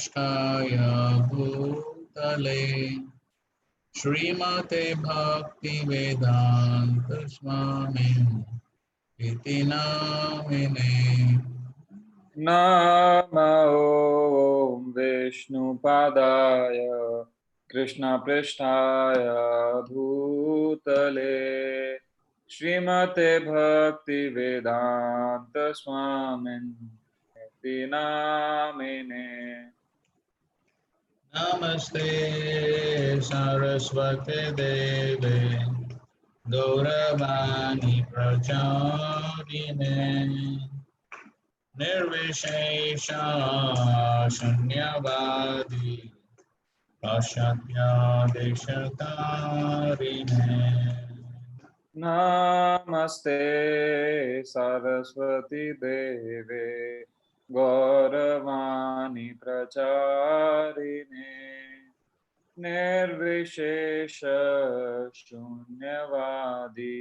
पृष्ठाय भूतले श्रीमते भक्ति वेदांत स्वामिन् इति नामिने। नमो विष्णुपादाय कृष्णपृष्ठाय भूतले श्रीमते भक्ति वेदांत स्वामिन् इति नामिने। नमस्ते सरस्वते देवे गौरवाणी प्रचारिणे निर्विशेषा शून्यवादी पाश्चात्यादेशतारिणे। नमस्ते सरस्वती देवे गौरवाणी प्रचारिणे निर्विशेष शून्यवादी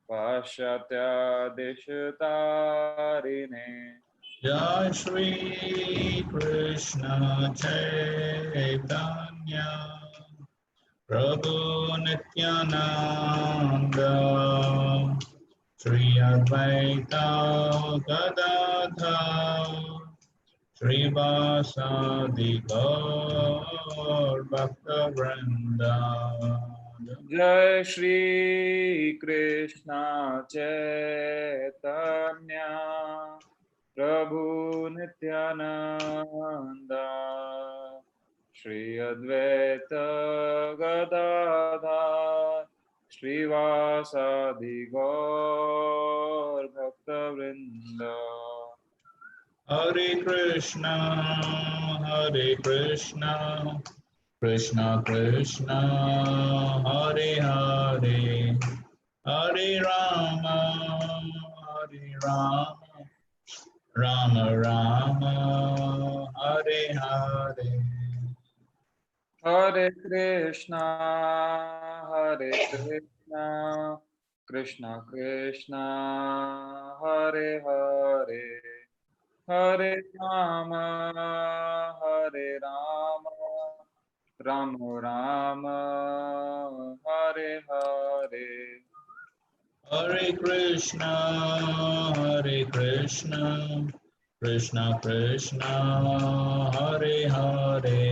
पाश्चात्यादेशतारिणे। जय श्री कृष्ण चैतन्य प्रभु नित्यानंद श्री अद्वैत गदाधर श्रीवासादि गौर भक्तवृंद। जय श्री कृष्ण चैतन्य प्रभु नित्यानंद श्री अद्वैत गदाधर श्रीवासादि गौर भक्तवृंद। हरे कृष्णा कृष्णा कृष्णा हरे हरे हरे राम राम राम हरे हरे। हरे कृष्णा कृष्णा कृष्णा हरे हरे हरे राम राम राम हरे हरे। हरे कृष्णा कृष्णा कृष्णा हरे हरे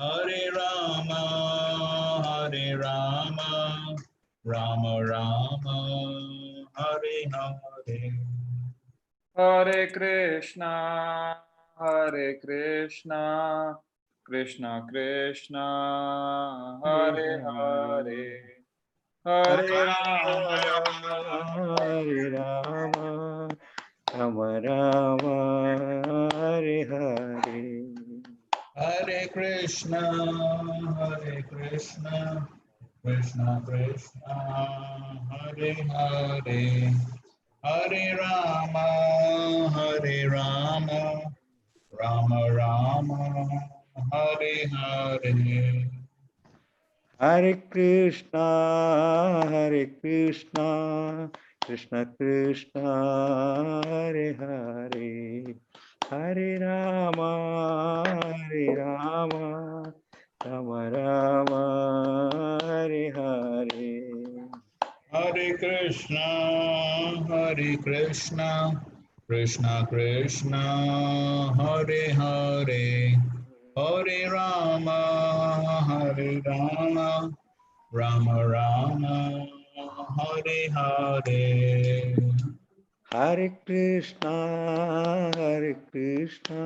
हरे राम राम राम हरे हरे। हरे कृष्णा कृष्णा कृष्णा हरे हरे हरे राम राम राम हरे हरे। हरे कृष्णा कृष्णा कृष्णा हरे हरे हरे राम राम राम हरे हरे। हरे कृष्णा कृष्ण कृष्ण हरे हरे हरे राम राम राम हरे हरे। हरे कृष्णा कृष्णा कृष्णा हरे हरे हरे राम राम राम हरे हरे। हरे कृष्णा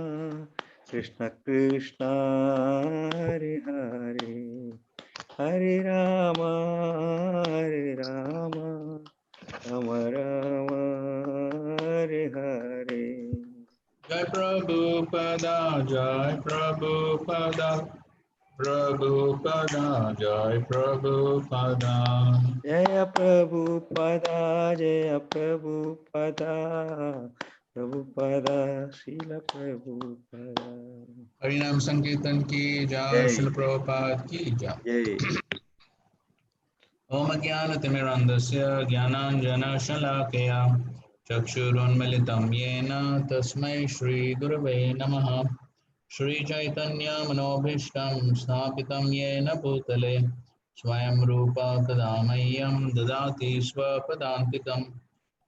कृष्ण कृष्ण हरे हरे हरे राम राम राम हरे हरे। जय प्रभुपदा जय प्रभुपदा जय प्रभुपदा। जय प्रभुपदा प्रभुपदा शील प्रभुपदा। हरिनाम संकीर्तन की जय। जय श्रील प्रभुपाद की जय। जय। ओम ज्ञानतिमिरन्धस्य ज्ञानाञ्जनशलाकया चक्षुरुन्मिलितं येन तस्मै श्रीगुरवे नमः। Shri Chaitanya Manobhishtam Sthapitam Yena Bhutale Swayam Rupa Kadamayyam Dadati Swapadantikam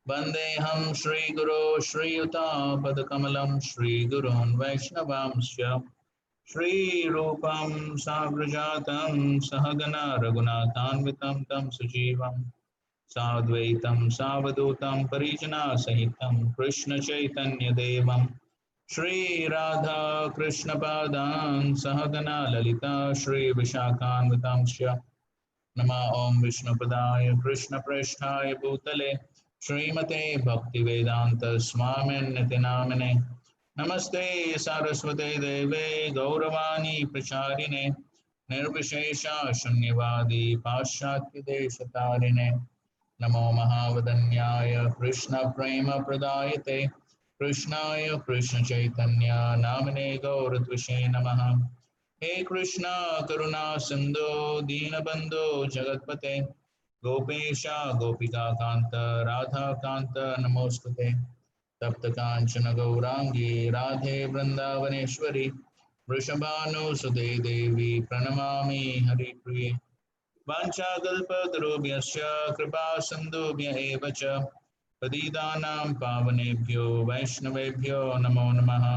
Vandeham Shri Guru Shri Yuta Padakamalam Shri Gurun Vaishnavamsya Shri Rupam Sagrajatam Sahagana Raghunathanvitam Tam Sujivam Sadvaitam Savadutam Parijana Sahitam Krishna Chaitanya Devam Shri Radha Krishna Padan Sahagana Lalita Shri Vishakhanvitamsya Nama Om Vishnu Padaya Krishna Prasthaya Bhutale Srimate Bhakti Vedanta Swamin Nitinamine Namaste Saraswate Deve Gauravani Pracharine Nirvishesha Shunyavadi Paschatya Deshatarine Namo Mahavadanyaya Krishna Prema Pradayate Krishnaya Krishna Chaitanya Namane Gauradvishe Namaha He Krishna Karuna Sindhu Dinabandhu Jagatpate Gopesha Gopika Kanta Radha Kanta Namostate Tapta Kanchana Gaurangi Radhe Vrindavaneshwari Vrishabhanu Sute Devi Pranamami Hari Priye Vanchakalpatarubhyasya Kripa Sindhubhya eva cha Patitanam Pavanebhyo Vaishnavebhyo Namo Namaha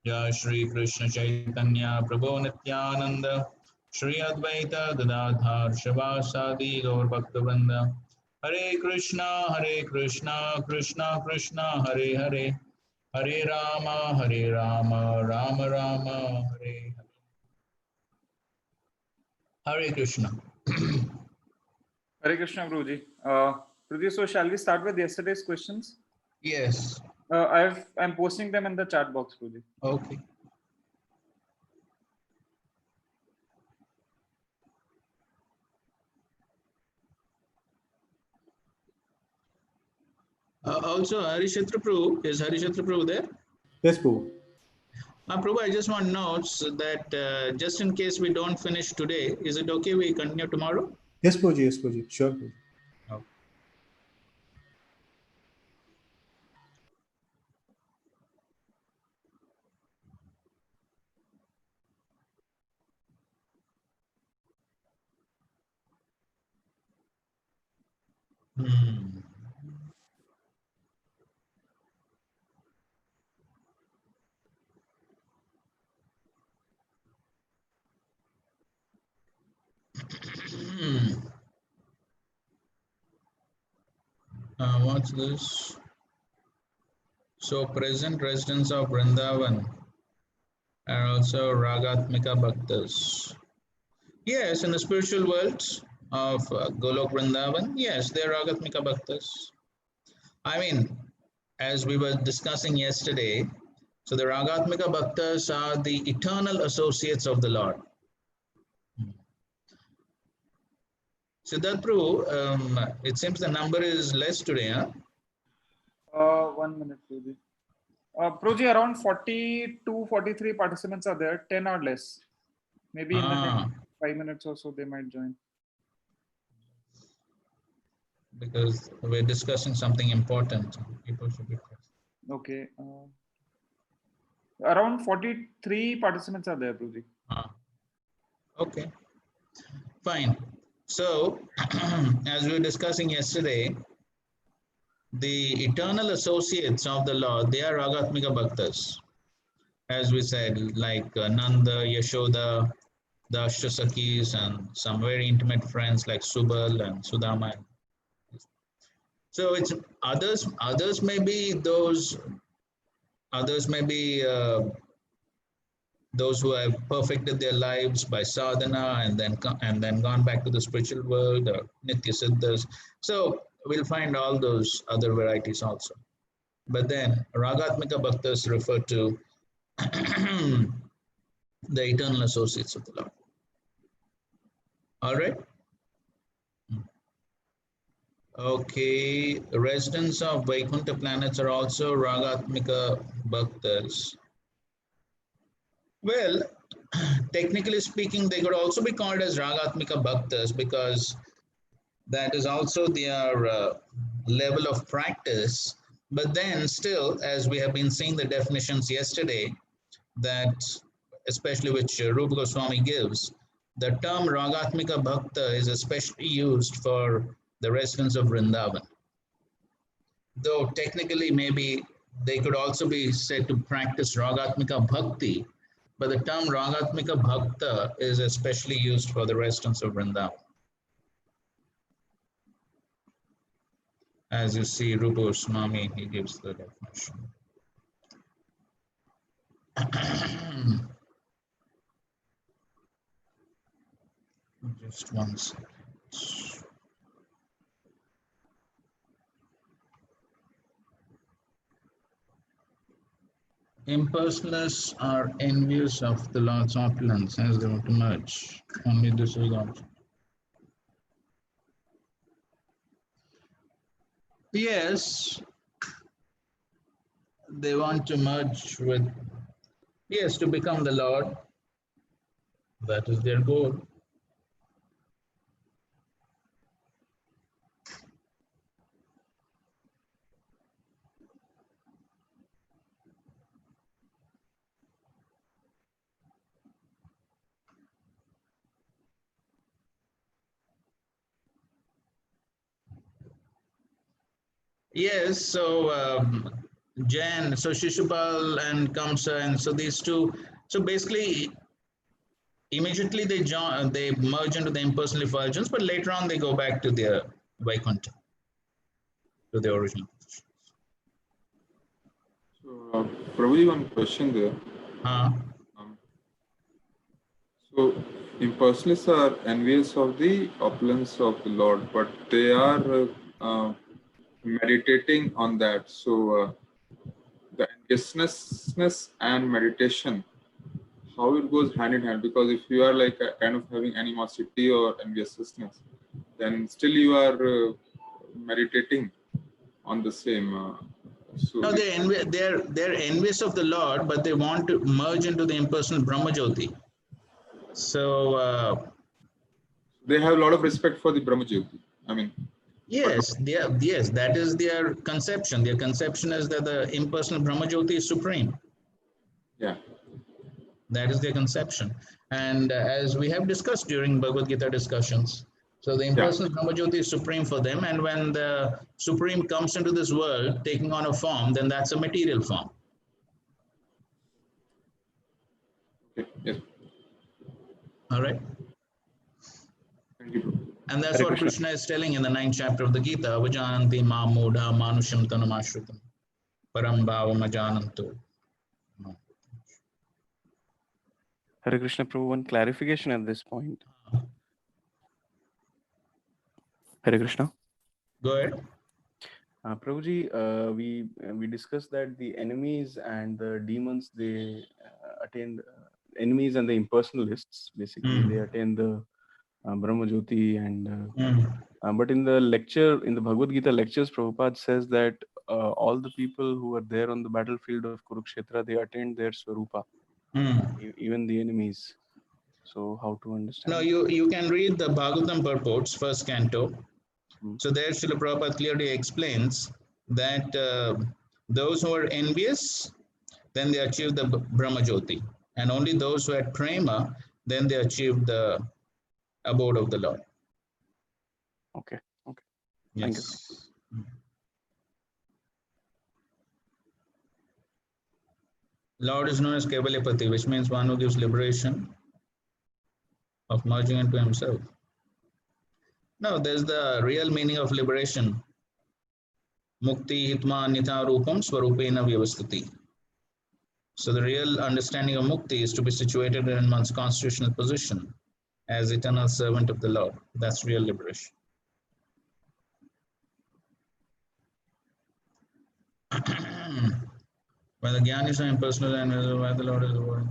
Jai Shri Krishna Chaitanya Prabhu Nityananda Shri Advaita Gadadhar Shavasadi Gaur Bhaktivinoda Hare Krishna Krishna Krishna Hare Hare Hare Rama Rama Rama Hare Hare Krishna. Hare Krishna, Prabhuji. Prabhuji, so shall we start with yesterday's questions? Yes. I'm posting them in the chat box, Prabhuji. Okay. Also, Harishatra Prabhu, is Harishatra Prabhu there? Yes, Prabhu. Prabhu, I just want notes that just in case we don't finish today, is it okay we continue tomorrow? Yes, Prabhuji. Yes, Prabhuji. Sure, Prabhuji. Okay. What's this? So present residents of Vrindavan are also Ragatmika Bhaktas. Yes, in the spiritual worlds of Golok Vrindavan, yes, they are Ragatmika Bhaktas. I mean, as we were discussing yesterday, so the Ragatmika Bhaktas are the eternal associates of the Lord. Siddharth Prabhu, it seems the number is less today, huh? 1 minute, Prabhuji. Prabhuji, around 42, 43 participants are there, 10 or less. Maybe in the next 5 minutes or so, they might join. Because we're discussing something important. People should be present. Okay. Around 43 participants are there, Prabhuji. Okay, fine. So, as we were discussing yesterday, the eternal associates of the Lord, they are Ragatmika Bhaktas. As we said, like Nanda, Yashoda, the Ashtasakis, and some very intimate friends like Subal and Sudama. So it's others may be those those who have perfected their lives by sadhana and then gone back to the spiritual world, or Nitya Siddhas. So we'll find all those other varieties also. But then Ragatmika Bhaktas refer to the eternal associates of the Lord. All right. Okay, the residents of Vaikuntha planets are also Ragatmika Bhaktas. Well, technically speaking, they could also be called as Ragatmika Bhaktas because that is also their level of practice. But then still, as we have been seeing the definitions yesterday, that, especially which Rupa Goswami gives, the term Ragatmika Bhakta is especially used for the residents of Vrindavan. Though technically maybe they could also be said to practice Ragatmika Bhakti, but the term Ragatmika Bhakta is especially used for the residents of Vrindavan. As you see, Rupa Goswami, he gives the definition. Just one second. Impersonalists are envious of the Lord's opulence as they want to merge. Only this is the object. Yes, they want to merge with, yes, to become the Lord. That is their goal. Yes, so Jan, so Shishupal and Kamsa, and so these two, so basically immediately they join, they merge into the impersonal effulgence, but later on they go back to their Vaikuntha, to the original position. So, Prabhuji, one question there. So, impersonalists are envious of the opulence of the Lord, but they are meditating on that. So, the enviousness and meditation, how it goes hand in hand? Because if you are like kind of having animosity or enviousness, then still you are meditating on the same. No, they're envious of the Lord, but they want to merge into the impersonal Brahmajyoti. So they have a lot of respect for the Brahmajyoti. I mean, yes, yes, that is their conception. Their conception is that the impersonal Brahmajyoti is supreme. Yeah. That is their conception. And as we have discussed during Bhagavad Gita discussions, so the impersonal Brahmajyoti is supreme for them. And when the supreme comes into this world taking on a form, then that's a material form. Okay. Yes. All right. Thank you. And that's what Krishna is telling in the 9th chapter of the Gita, Avajananti ma mudha manusham tanamashrutam param bhavam ajananto. Hare Krishna Prabhu, one clarification at this point. Hare Krishna. Go ahead. Prabhuji, we discussed that the enemies and the demons, they attain, enemies and the impersonalists, basically, they attain the Brahma Jyoti and but in the lecture, in the Bhagavad Gita lectures, Prabhupada says that all the people who were there on the battlefield of Kurukshetra, they attained their Swarupa, even the enemies. So how to understand? No, you can read the Bhagavatam purports, first canto. So there Srila Prabhupada clearly explains that those who are envious, then they achieve the Brahmajyoti. And only those who had prema, then they achieve the abode of the Lord. Okay. Okay. Yes. Thank you. Lord is known as Kevalyapati, which means one who gives liberation of merging into himself. No, there's the real meaning of liberation. Mukti hitma nitha rupam swarupena vyavastati. So the real understanding of mukti is to be situated in one's constitutional position as eternal servant of the Lord. That's real liberation. When the Gyan is impersonal and why the Lord is the word.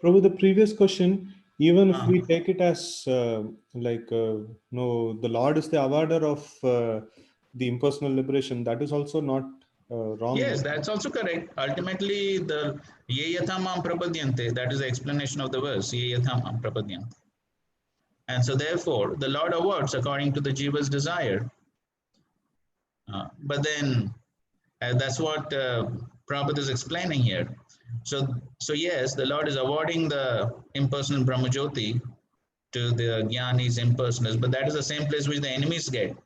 Prabhu, the previous question, even if we take it as no, the Lord is the awarder of the impersonal liberation, that is also not wrong. Yes, that's also correct. Ultimately, the ye yatham mam prapadyante, that is the explanation of the verse, ye yatham mam prapadyante. And so therefore, the Lord awards according to the jiva's desire. But then that's what Prabhupada is explaining here. So yes, the Lord is awarding the impersonal Brahmajyoti to the Jnanis, impersonals, but that is the same place which the enemies get.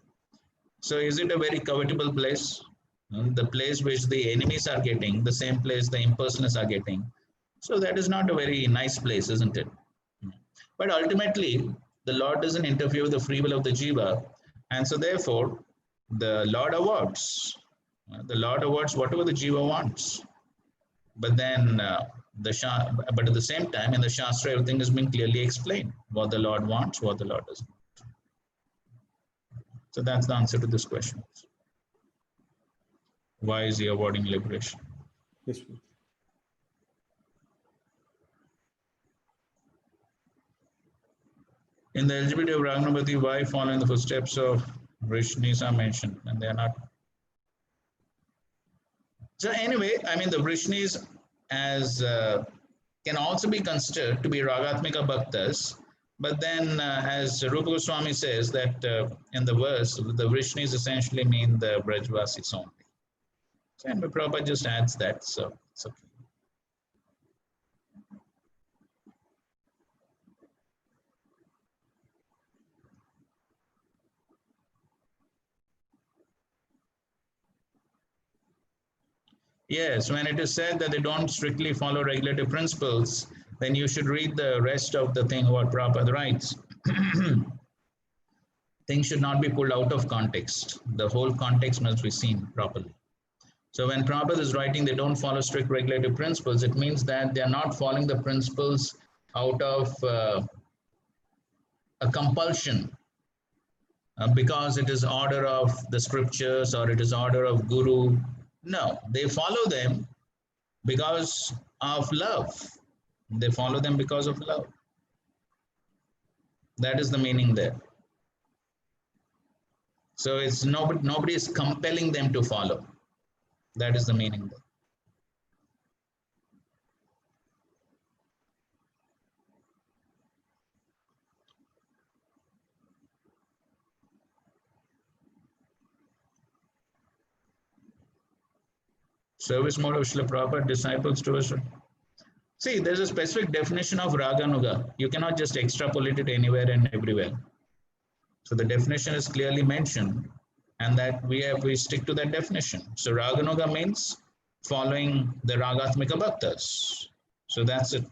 So is it a very covetable place? The place which the enemies are getting, the same place the impersonalists are getting. So that is not a very nice place, isn't it? But ultimately, the Lord doesn't interfere with the free will of the jiva, and so therefore, the Lord awards. The Lord awards whatever the jiva wants. But then, but at the same time, in the Shastra, everything has been clearly explained: what the Lord wants, what the Lord doesn't. So that's the answer to this question. Why is he awarding liberation? Yes, sir. In the eligibility of Ragnavati, why following the footsteps of Vrishnis are mentioned and they are not? So anyway, I mean the Vrishnis as can also be considered to be Ragatmika Bhaktas, but then as Rupa Goswami says that in the verse, the Vrishnis essentially mean the Brajvasis only. So, and Prabhupada just adds that, so it's okay. Yes, when it is said that they don't strictly follow regulative principles, then you should read the rest of the thing what Prabhupada writes. Things should not be pulled out of context. The whole context must be seen properly. So when Prabhupada is writing, they don't follow strict regulative principles, it means that they are not following the principles out of a compulsion because it is order of the scriptures or it is order of guru. No, they follow them because of love. They follow them because of love. That is the meaning there. So it's nobody is compelling them to follow. That is the meaning there. Service mode of Srila Prabhupada, disciples towards. See, there's a specific definition of Raganuga. You cannot just extrapolate it anywhere and everywhere. So the definition is clearly mentioned, and that we stick to that definition. So Raganuga means following the Ragatmika Bhaktas. So that's it.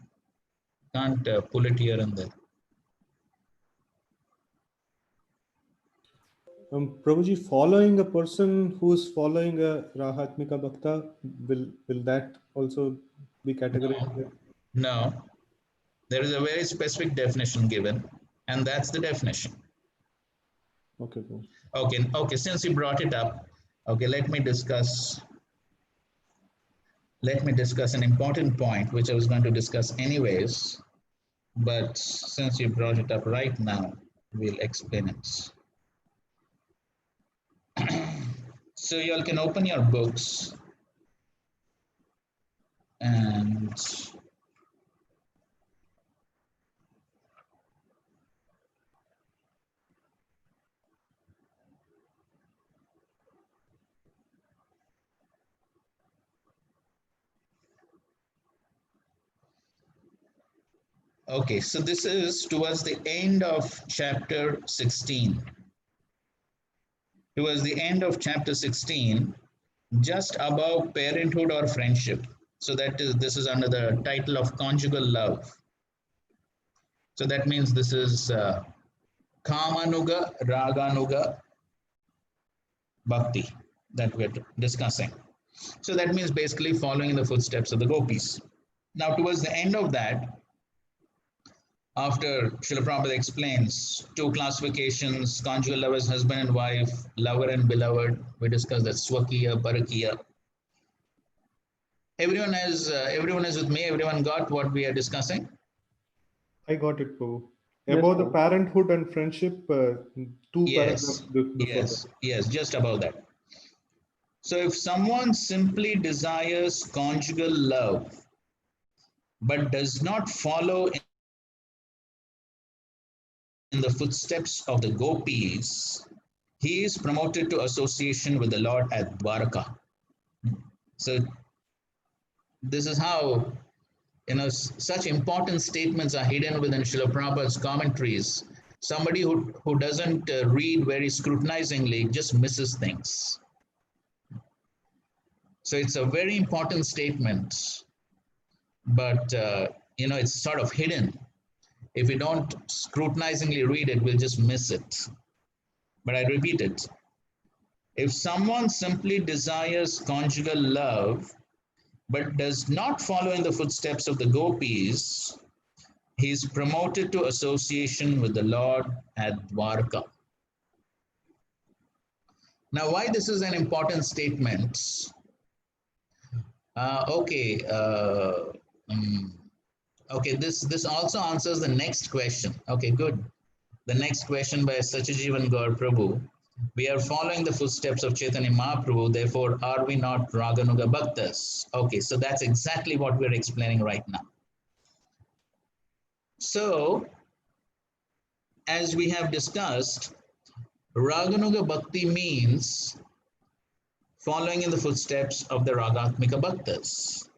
Can't pull it here and there. Prabhuji, following a person who's following a Rahatmika Bhakta, will that also be categorized? No. There is a very specific definition given, and that's the definition. Okay, Prabhu. Okay, since you brought it up, okay, let me discuss an important point, which I was going to discuss anyways, but since you brought it up right now, we'll explain it. So you all can open your books and okay, so this is towards the end of chapter 16. Towards the end of chapter 16, just above parenthood or friendship. So this is under the title of conjugal love. So that means this is Kamanuga, Raganuga, Bhakti that we're discussing. So that means basically following in the footsteps of the gopis. Now towards the end of that, after Srila Prabhupada explains two classifications, conjugal lovers, husband and wife, lover and beloved, we discussed that Swakiya, Parakiya. Everyone is with me, everyone got what we are discussing? I got it, Prabhu. Yes, About the Prabhu. parenthood and friendship, two paragraphs before that. Yes, just about that. So if someone simply desires conjugal love, but does not follow in the footsteps of the gopis, he is promoted to association with the Lord at Dwarka. So this is how, such important statements are hidden within Srila Prabhupada's commentaries. Somebody who doesn't read very scrutinizingly just misses things. So it's a very important statement, but it's sort of hidden. If we don't scrutinizingly read it, we'll just miss it. But I repeat it. If someone simply desires conjugal love, but does not follow in the footsteps of the gopis, he is promoted to association with the Lord at Dwarka. Now, why this is an important statement? Okay, this also answers the next question. Okay, good. The next question by Sachijivan Gaur Prabhu. We are following the footsteps of Chaitanya Mahaprabhu, therefore are we not Raganuga Bhaktas? Okay, so that's exactly what we're explaining right now. So, as we have discussed, Raganuga Bhakti means following in the footsteps of the Ragatmika Bhaktas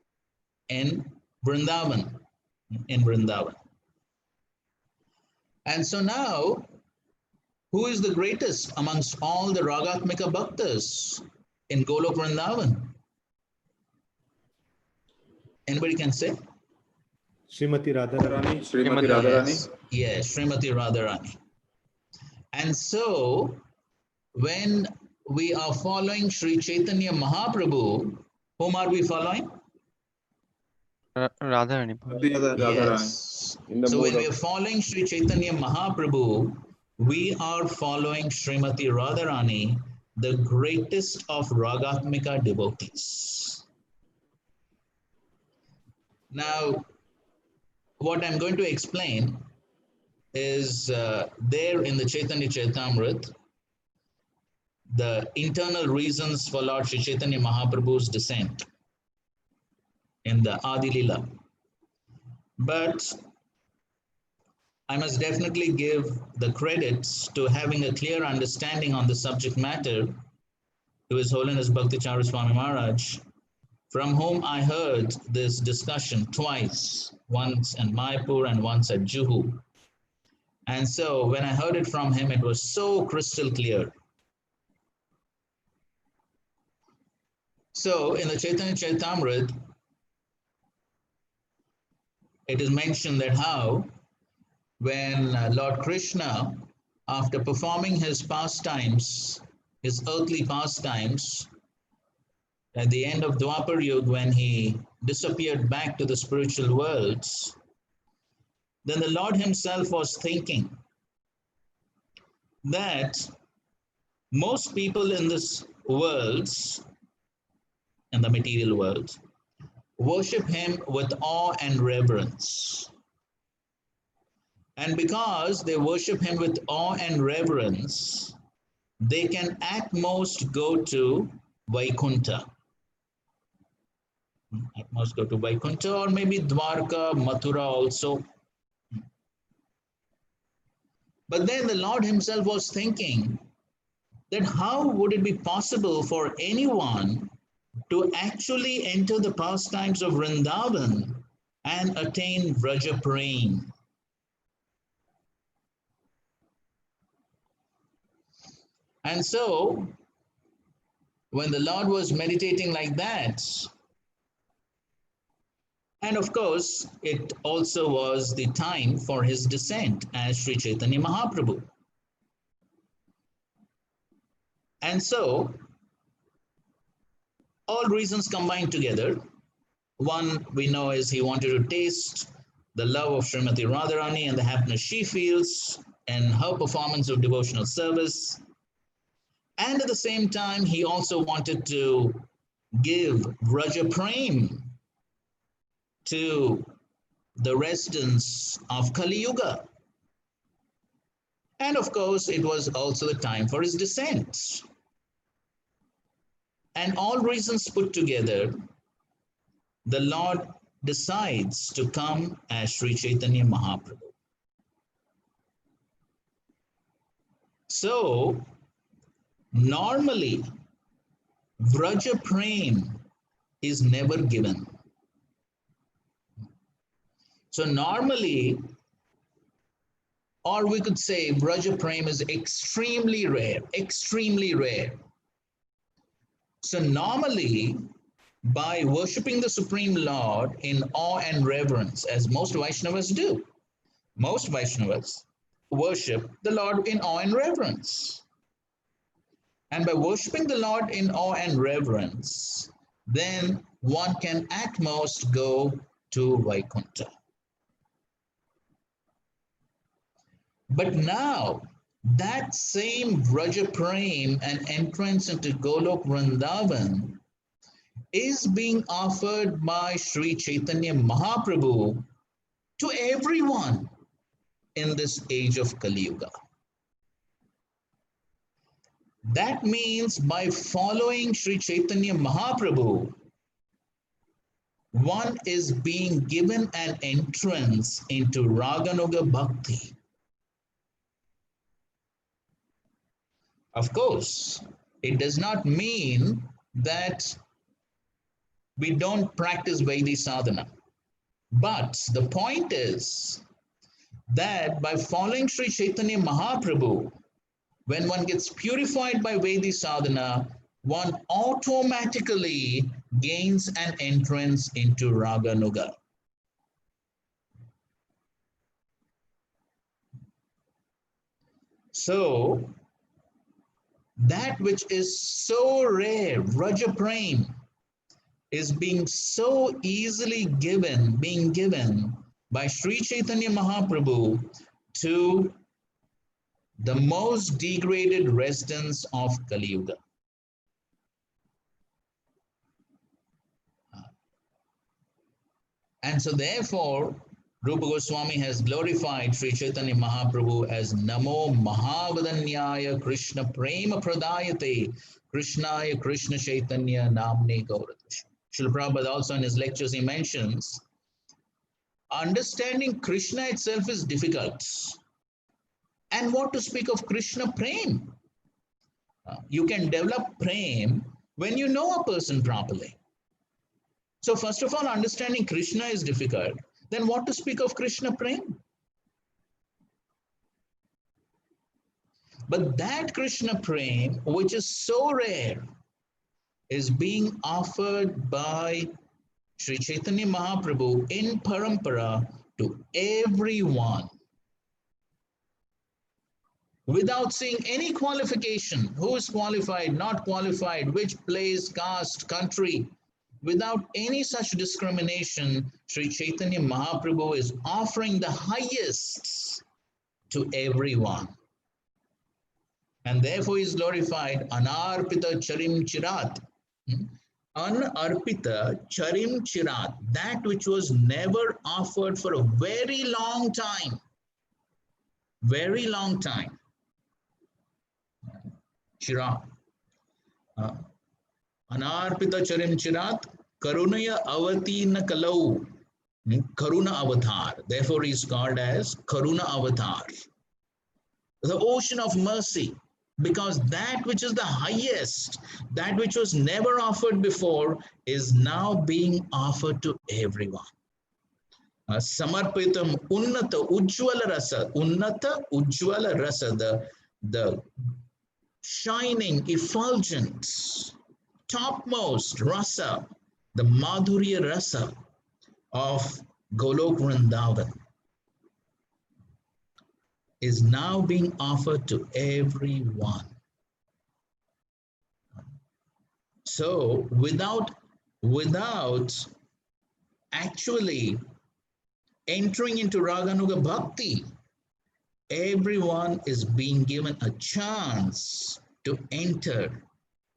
in Vrindavan. And so now, who is the greatest amongst all the Ragatmika Bhaktas in Golok Vrindavan? Anybody can say? Srimati Radharani. Srimati Radharani. Yes, Srimati Radharani. And so, when we are following Sri Chaitanya Mahaprabhu, whom are we following? Radharani. Yes. So when we are following Sri Chaitanya Mahaprabhu, we are following Srimati Radharani, the greatest of Ragatmika devotees. Now, what I'm going to explain is there in the Chaitanya Charitamrita, the internal reasons for Lord Sri Chaitanya Mahaprabhu's descent in the Adi Lila. But I must definitely give the credits to having a clear understanding on the subject matter to His Holiness Bhakti Charu Swami Maharaj, from whom I heard this discussion twice, once in Mayapur and once at Juhu. And so when I heard it from him, it was so crystal clear. So in the Chaitanya Charitamrita, it is mentioned that how when Lord Krishna, after performing his pastimes, his earthly pastimes, at the end of Dwapar Yuga, when he disappeared back to the spiritual worlds, then the Lord himself was thinking that most people in this world, in the material world, worship him with awe and reverence. And because they worship him with awe and reverence, they can at most go to Vaikuntha. At most go to Vaikuntha, or maybe Dwarka, Mathura also. But then the Lord himself was thinking that how would it be possible for anyone to actually enter the pastimes of Vrindavan and attain Vraja Prem? And so, when the Lord was meditating like that, and of course, it also was the time for his descent as Sri Chaitanya Mahaprabhu. And so, all reasons combined together. One we know is he wanted to taste the love of Srimati Radharani and the happiness she feels in her performance of devotional service. And at the same time, he also wanted to give Vraja Prem to the residents of Kali Yuga. And of course, it was also the time for his descent. And all reasons put together, the Lord decides to come as Sri Chaitanya Mahaprabhu. So, Normally, Vraja Prem is never given. So normally, or we could say Vraja Prem is extremely rare, extremely rare. So normally, by worshipping the Supreme Lord in awe and reverence, as most Vaishnavas do, most Vaishnavas worship the Lord in awe and reverence. And by worshipping the Lord in awe and reverence, then one can at most go to Vaikuntha. But now, that same Vraja Prem and entrance into Golok Vrindavan is being offered by Sri Chaitanya Mahaprabhu to everyone in this age of Kali Yuga. That means by following Sri Chaitanya Mahaprabhu, one is being given an entrance into Raganuga Bhakti. Of course, it does not mean that we don't practice Vaidhi sadhana. But the point is that by following Sri Chaitanya Mahaprabhu, when one gets purified by Vaidhi sadhana, one automatically gains an entrance into Raganuga. So, that which is so rare, Vraja Prem, is being so easily being given by Sri Chaitanya Mahaprabhu to the most degraded residents of Kali Yuga. And so therefore, Rupa Goswami has glorified Sri Chaitanya Mahaprabhu as Namo Mahavadanyaya Krishna Prema Pradayate Krishnaya Krishna Chaitanya Namne Gaurakrishna. Srila Prabhupada also in his lectures he mentions, understanding Krishna itself is difficult. And what to speak of Krishna Prem? You can develop Prem when you know a person properly. So first of all, understanding Krishna is difficult. Then what to speak of Krishna Prem? But that Krishna Prem, which is so rare, is being offered by Sri Chaitanya Mahaprabhu in Parampara to everyone, without seeing any qualification, who is qualified, not qualified, which place, caste, country, without any such discrimination. Sri Chaitanya Mahaprabhu is offering the highest to everyone. And therefore he is glorified, Anarpita Charim Chirat. Anarpita Charim Chirat, that which was never offered for a very long time. Very long time. Chirat. Anarpita Charim Chirat, Karunaya Avatina Kalau. Karuna Avatar. Therefore he is called as Karuna Avatar. The ocean of mercy. Because that which is the highest, that which was never offered before, is now being offered to everyone. Samarpitam Unnata Ujjwala Rasa. Unnata Ujjwala Rasa, the shining, effulgent, topmost rasa, the Madhurya Rasa of Golok Vrindavan, is now being offered to everyone. So without actually entering into Raganuga Bhakti, everyone is being given a chance to enter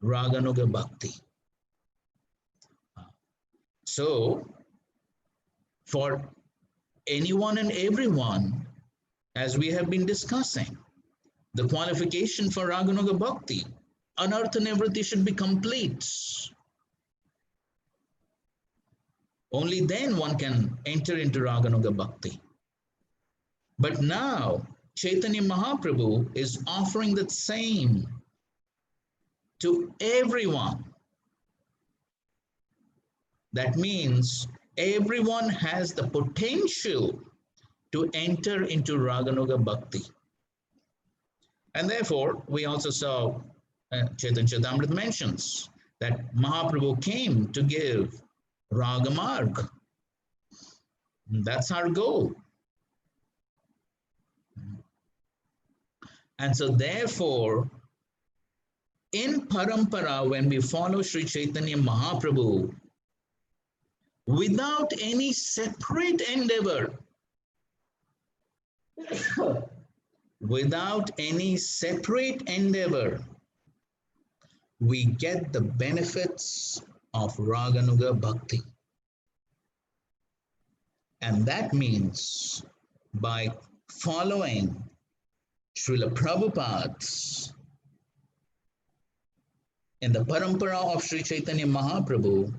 Raganuga Bhakti. So for anyone and everyone, as we have been discussing, the qualification for Raganuga Bhakti, Anartha Nivritti should be complete. Only then one can enter into Raganuga Bhakti. But now, Chaitanya Mahaprabhu is offering that same to everyone. That means everyone has the potential to enter into Raganuga Bhakti. And therefore, we also saw Chaitanya Charitamrita mentions that Mahaprabhu came to give Ragamarg. That's our goal. And so therefore, in Parampara, when we follow Sri Chaitanya Mahaprabhu, without any separate endeavor, without any separate endeavor, we get the benefits of Raganuga Bhakti. And that means by following Srila Prabhupada's in the parampara of Sri Chaitanya Mahaprabhu,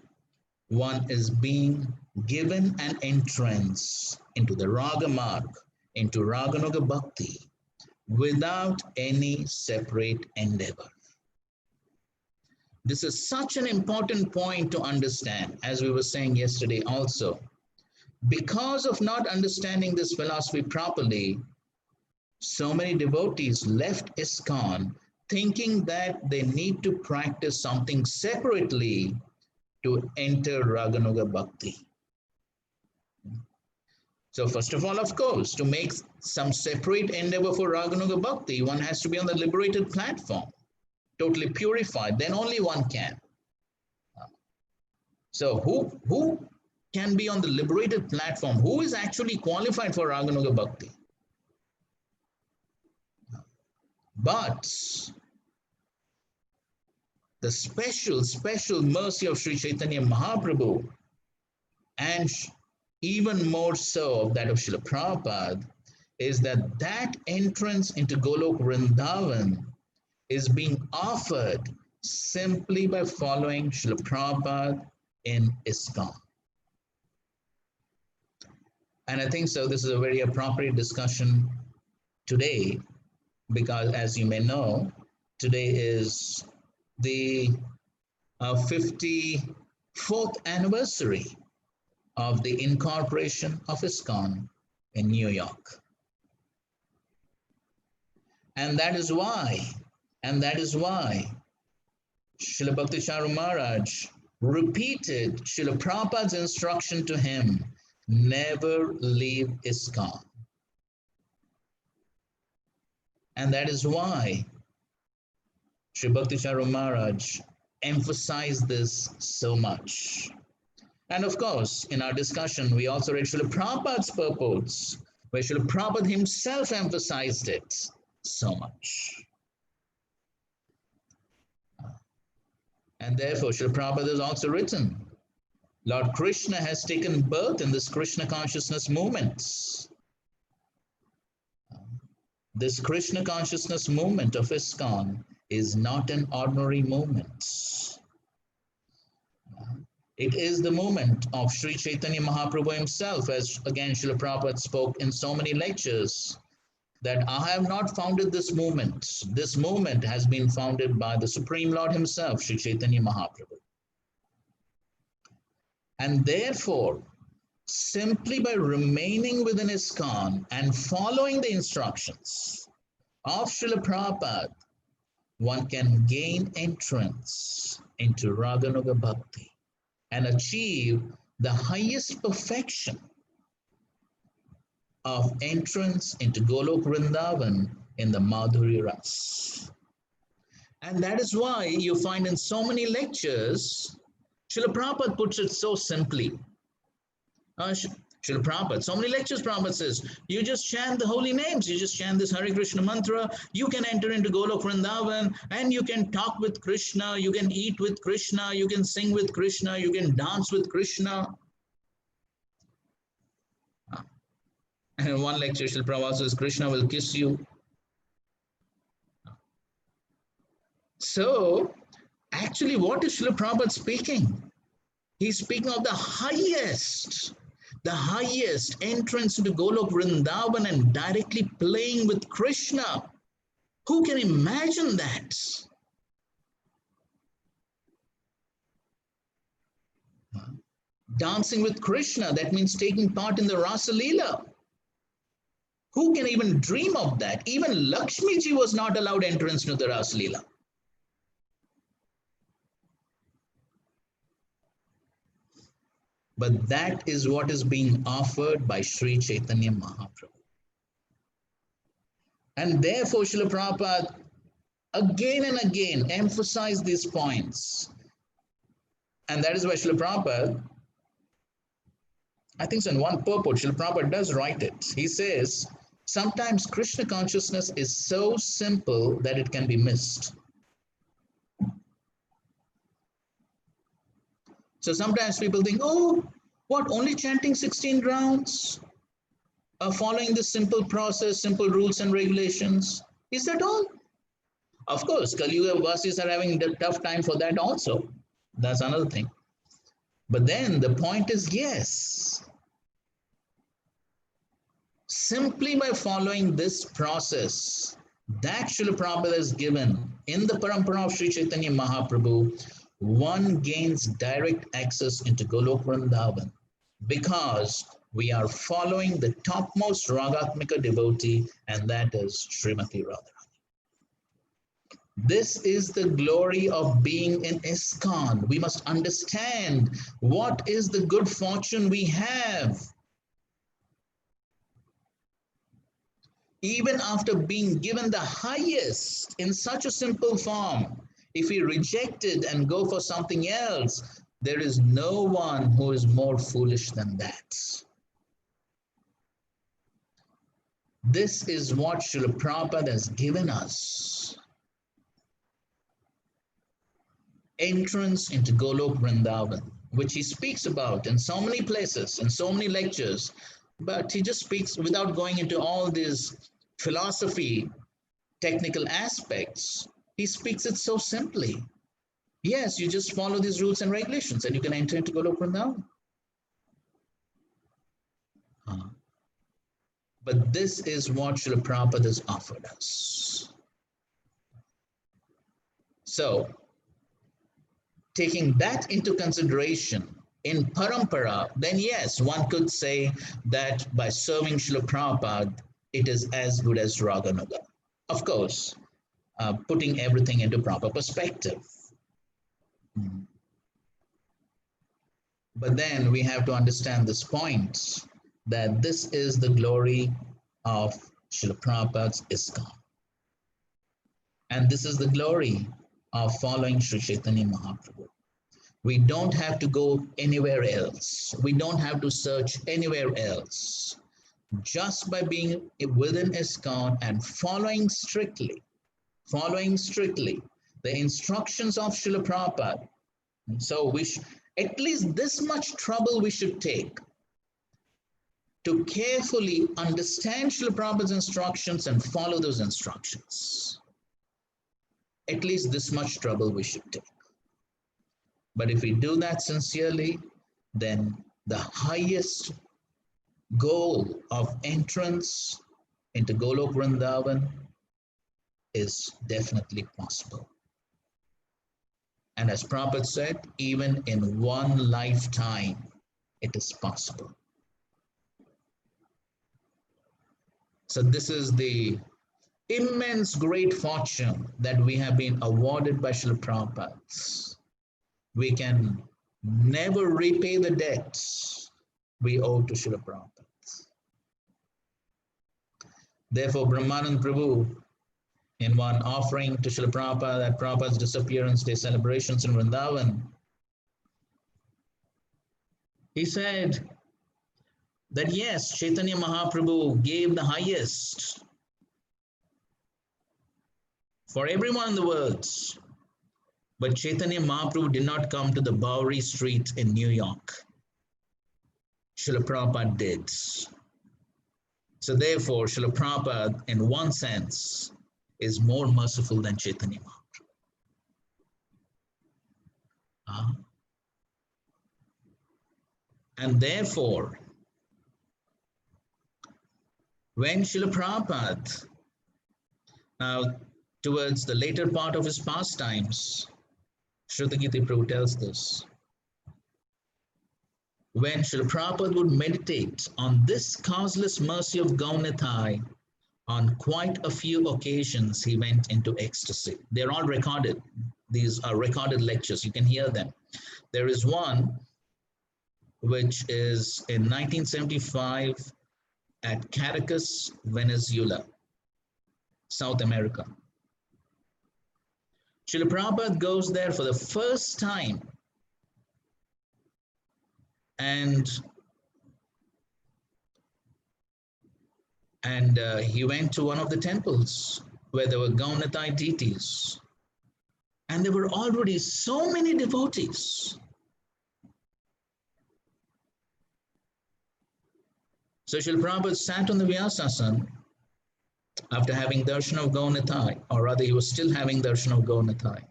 one is being given an entrance into the Raga Marg, into Raganuga Bhakti, without any separate endeavor. This is such an important point to understand, as we were saying yesterday also. Because of not understanding this philosophy properly, so many devotees left ISKCON thinking that they need to practice something separately to enter Raganuga Bhakti. So first of all, of course, to make some separate endeavor for Raganuga Bhakti, one has to be on the liberated platform, totally purified, then only one can. So who can be on the liberated platform? Who is actually qualified for Raganuga Bhakti? But the special mercy of Sri Chaitanya Mahaprabhu, and even more so of that of Srila Prabhupada, is that entrance into Golok Vrindavan is being offered simply by following Srila Prabhupada in ISKCON. And I think so this is a very appropriate discussion today, because as you may know, today is the 54th anniversary of the incorporation of ISKCON in New York. And that is why Srila Bhakti Charu Maharaj repeated Srila Prabhupada's instruction to him, never leave ISKCON. And that is why Sri Bhakti Charu Maharaj emphasized this so much. And of course, in our discussion, we also read Srila Prabhupada's purports, where Srila Prabhupada himself emphasized it so much. And therefore, Srila Prabhupada has also written, Lord Krishna has taken birth in this Krishna consciousness movement. This Krishna consciousness movement of ISKCON is not an ordinary movement. It is the movement of Sri Chaitanya Mahaprabhu himself, as again Srila Prabhupada spoke in so many lectures, that I have not founded this movement. This movement has been founded by the Supreme Lord himself, Sri Chaitanya Mahaprabhu. And therefore, simply by remaining within ISKCON and following the instructions of Srila Prabhupada, one can gain entrance into Raganuga Bhakti and achieve the highest perfection of entrance into Golok Vrindavan in the Madhurya Ras. And that is why you find in so many lectures, Srila Prabhupada puts it so simply. Srila Prabhupada, so many lectures Prabhupada says, you just chant the holy names, you just chant this Hare Krishna mantra, you can enter into Golok Vrindavan, and you can talk with Krishna, you can eat with Krishna, you can sing with Krishna, you can dance with Krishna. And in one lecture, Srila Prabhupada says, Krishna will kiss you. So, actually, what is Srila Prabhupada speaking? He's speaking of the highest entrance into Golok Vrindavan and directly playing with Krishna. Who can imagine that? dancing with Krishna. That means taking part in the Rasa Leela. Who can even dream of that? Even Lakshmi ji was not allowed entrance to the Rasa Leela. But that is what is being offered by Sri Chaitanya Mahaprabhu. And therefore, Srila Prabhupada again and again emphasized these points. And that is why Srila Prabhupada, I think so in one purport, Srila Prabhupada does write it. He says, sometimes Krishna consciousness is so simple that it can be missed. So sometimes people think, oh, what, only chanting 16 rounds? Following this simple process, simple rules and regulations. Is that all? Of course, Kali Yuga Vasis are having a tough time for that also. That's another thing. But then the point is, yes, simply by following this process that Srila Prabhupada has given in the Parampara of Sri Chaitanya Mahaprabhu, one gains direct access into Golok Vrindavan because we are following the topmost Ragatmika devotee, and that is Srimati Radharani. This is the glory of being in ISKCON. We must understand what is the good fortune we have. Even after being given the highest in such a simple form, if we reject it and go for something else, there is no one who is more foolish than that. This is what Srila Prabhupada has given us. Entrance into Golok Vrindavan, which he speaks about in so many places, in so many lectures, but he just speaks without going into all these philosophy, technical aspects. He speaks it so simply. Yes, you just follow these rules and regulations and you can enter into Golok Vrindavan. But this is what Srila Prabhupada has offered us. So, taking that into consideration in Parampara, then yes, one could say that by serving Srila Prabhupada, it is as good as Raganuga. Of course, putting everything into proper perspective. But then we have to understand this point, that this is the glory of Srila Prabhupada's ISKCON. And this is the glory of following Sri Chaitanya Mahaprabhu. We don't have to go anywhere else. We don't have to search anywhere else. Just by being within ISKCON and following strictly the instructions of Srila Prabhupada. So at least this much trouble we should take to carefully understand Srila Prabhupada's instructions and follow those instructions. At least this much trouble we should take. But if we do that sincerely, then the highest goal of entrance into Golok Vrindavan is definitely possible. And as Prabhupada said, even in one lifetime, it is possible. So this is the immense great fortune that we have been awarded by Srila Prabhupada. We can never repay the debts we owe to Srila Prabhupada. Therefore, Brahmanand Prabhu, in one offering to Srila Prabhupada at Prabhupada's disappearance day celebrations in Vrindavan, he said that yes, Chaitanya Mahaprabhu gave the highest for everyone in the world, but Chaitanya Mahaprabhu did not come to the Bowery Street in New York. Srila Prabhupada did. So therefore, Srila Prabhupada, in one sense, is more merciful than Chaitanya Mahaprabhu. And therefore, when Srila Prabhupada, now towards the later part of his pastimes, Shrutagiti Prabhu tells this, when Srila Prabhupada would meditate on this causeless mercy of Gaunithai, on quite a few occasions he went into ecstasy. They're all recorded. These are recorded lectures. You can hear them. There is one which is in 1975 at Caracas, Venezuela, South America. Srila Prabhupada goes there for the first time, and he went to one of the temples where there were Gaunithai deities, and there were already so many devotees. So Srila Prabhupada sat on the Vyasasana after having darshan of Gaunithai, or rather he was still having darshan of Gaunithai.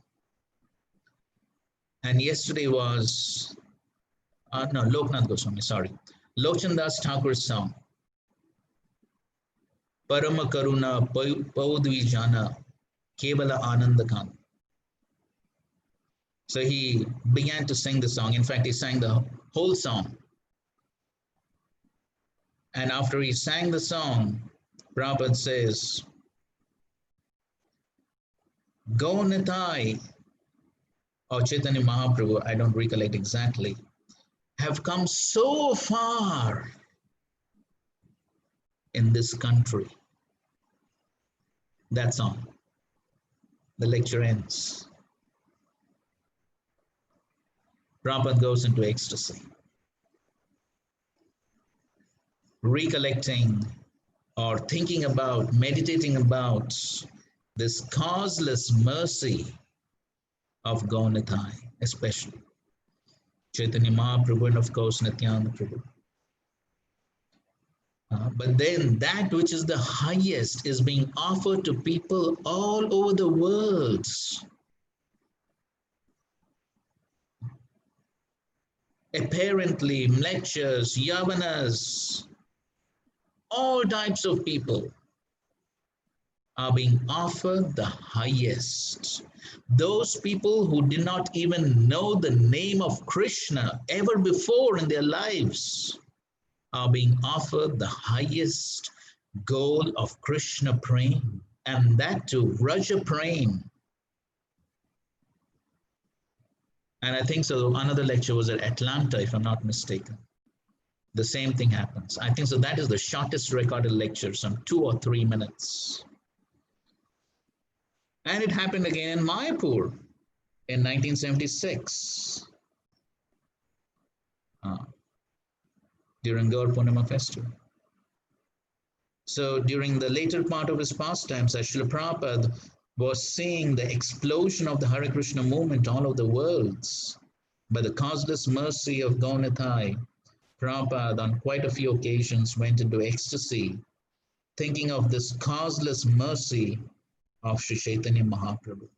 And yesterday was, Loknath Goswami, sorry, Lochandas Thakur's song, Parama Karuna Paudvi Jana Kevala Anandakan. So he began to sing the song. In fact, he sang the whole song. And after he sang the song, Prabhupada says, Gaunithai, or Chaitanya Mahaprabhu, I don't recollect exactly, have come so far in this country. That's all. The lecture ends. Prabhupada goes into ecstasy, recollecting or thinking about, meditating about this causeless mercy of Gaunithai, especially Chaitanya Mahaprabhu and of course Nityananda Prabhu. But then that which is the highest is being offered to people all over the world. Apparently, lectures, yavanas, all types of people are being offered the highest. Those people who did not even know the name of Krishna ever before in their lives are being offered the highest goal of Krishna Prem, and that too, Raja Prem. And I think so, another lecture was at Atlanta, if I'm not mistaken. The same thing happens. I think so, that is the shortest recorded lecture, some 2 or 3 minutes. And it happened again in Mayapur in 1976. During Gaur Purnima festival. So during the later part of his pastimes, Srila Prabhupada was seeing the explosion of the Hare Krishna movement all over the world. By the causeless mercy of Gaunithai, Prabhupada on quite a few occasions went into ecstasy, thinking of this causeless mercy of Sri Chaitanya Mahaprabhu.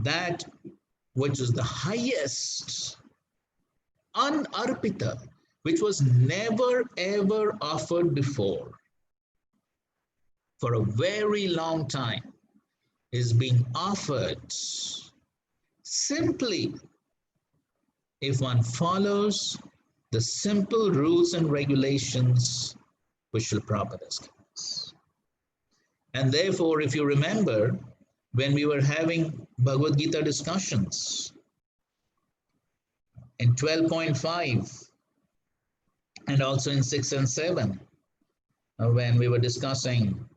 That which is the highest, unarpita, which was never ever offered before for a very long time, is being offered simply if one follows the simple rules and regulations which Srila Prabhupada has given us. And therefore, if you remember, when we were having Bhagavad Gita discussions in 12.5 and also in 6 and 7, when we were discussing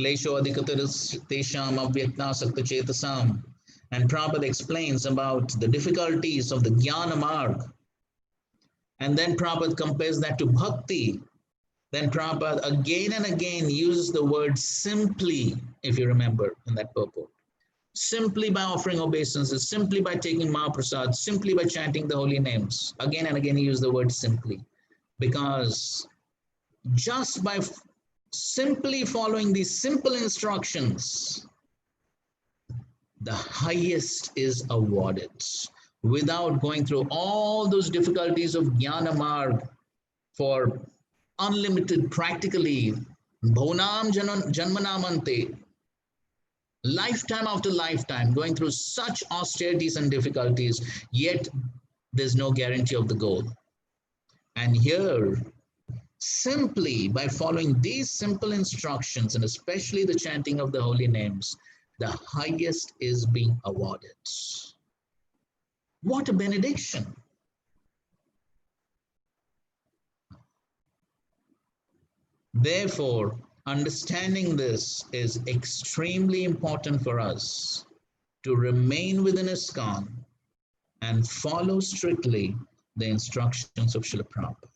Klesho Adhikataras Tesham Avyakta Sakta Chetasam, and Prabhupada explains about the difficulties of the Jnana Marg, and then Prabhupada compares that to Bhakti. Then Prabhupada again and again uses the word simply, if you remember in that purport. Simply by offering obeisances, simply by taking Mahaprasad, simply by chanting the holy names. Again and again he used the word simply. Because just by simply following these simple instructions, the highest is awarded without going through all those difficulties of Jnana Marg for unlimited, practically, Bhonam Janmanamante, lifetime after lifetime, going through such austerities and difficulties, yet there's no guarantee of the goal. And here, simply by following these simple instructions, and especially the chanting of the holy names, the highest is being awarded. What a benediction! Therefore, understanding this is extremely important for us to remain within ISKCON and follow strictly the instructions of Srila Prabhupada.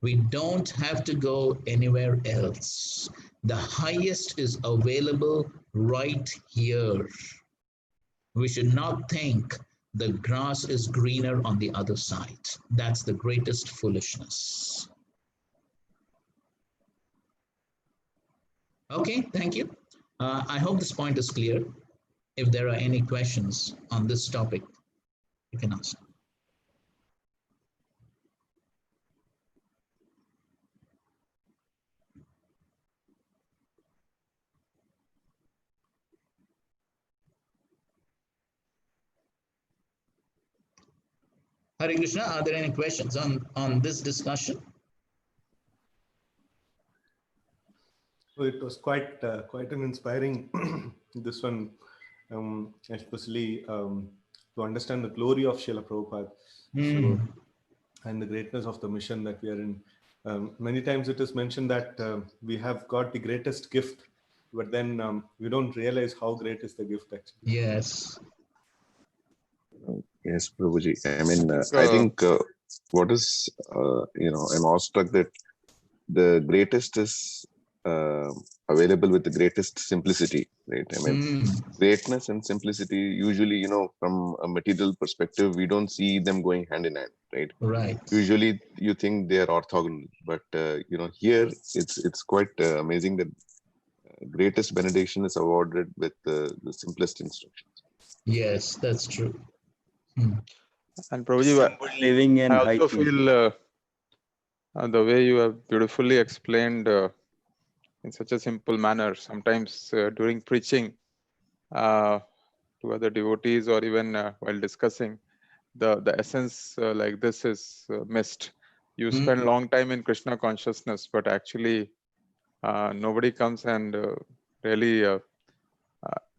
We don't have to go anywhere else. The highest is available right here. We should not think the grass is greener on the other side. That's the greatest foolishness. Okay, thank you. I hope this point is clear. If there are any questions on this topic, you can ask. Hare Krishna, are there any questions on this discussion? So it was quite an inspiring this one, especially to understand the glory of Srila Prabhupada. So, and the greatness of the mission that we are in. Many times it is mentioned that we have got the greatest gift, but then we don't realize how great is the gift actually. Yes. Yes, Prabhuji. I mean, I think what is, I'm awestruck that the greatest is available with the greatest simplicity, right? I mean, greatness and simplicity, usually, from a material perspective, we don't see them going hand in hand, right? Right. Usually you think they are orthogonal, but, here it's quite amazing that greatest benediction is awarded with the simplest instructions. Yes, that's true. And Prabhuji, living in I also feel the way you have beautifully explained in such a simple manner, sometimes during preaching to other devotees or even while discussing, the essence like this is missed. You spend long time in Krishna consciousness, but actually nobody comes and really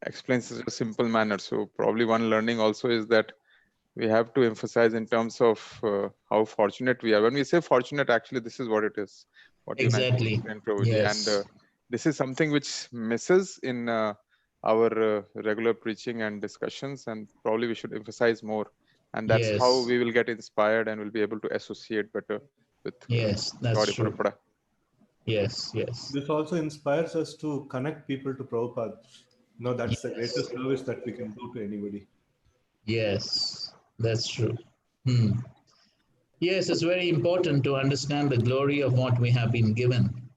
explains in a simple manner. So probably one learning also is that we have to emphasize in terms of how fortunate we are. When we say fortunate, actually, this is what it is. What exactly. You mentioned, Prabhuji. Yes. And this is something which misses in our regular preaching and discussions, and probably we should emphasize more. And that's how we will get inspired and will be able to associate better with that's true. Yes. This also inspires us to connect people to Prabhupada. That's the greatest service that we can do to anybody. Yes, that's true. Yes, it's very important to understand the glory of what we have been given.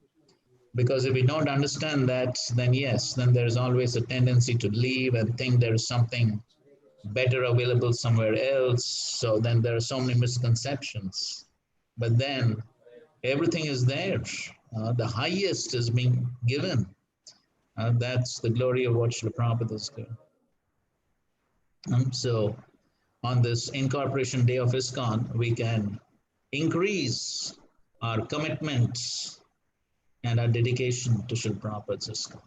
Because if we don't understand that, then there's always a tendency to leave and think there's something better available somewhere else. So then there are so many misconceptions. But then everything is there. The highest is being given. That's the glory of what Srila Prabhupada is doing. So on this Incorporation Day of ISKCON, we can increase our commitment and our dedication to Srila Prabhupada's ISKCON.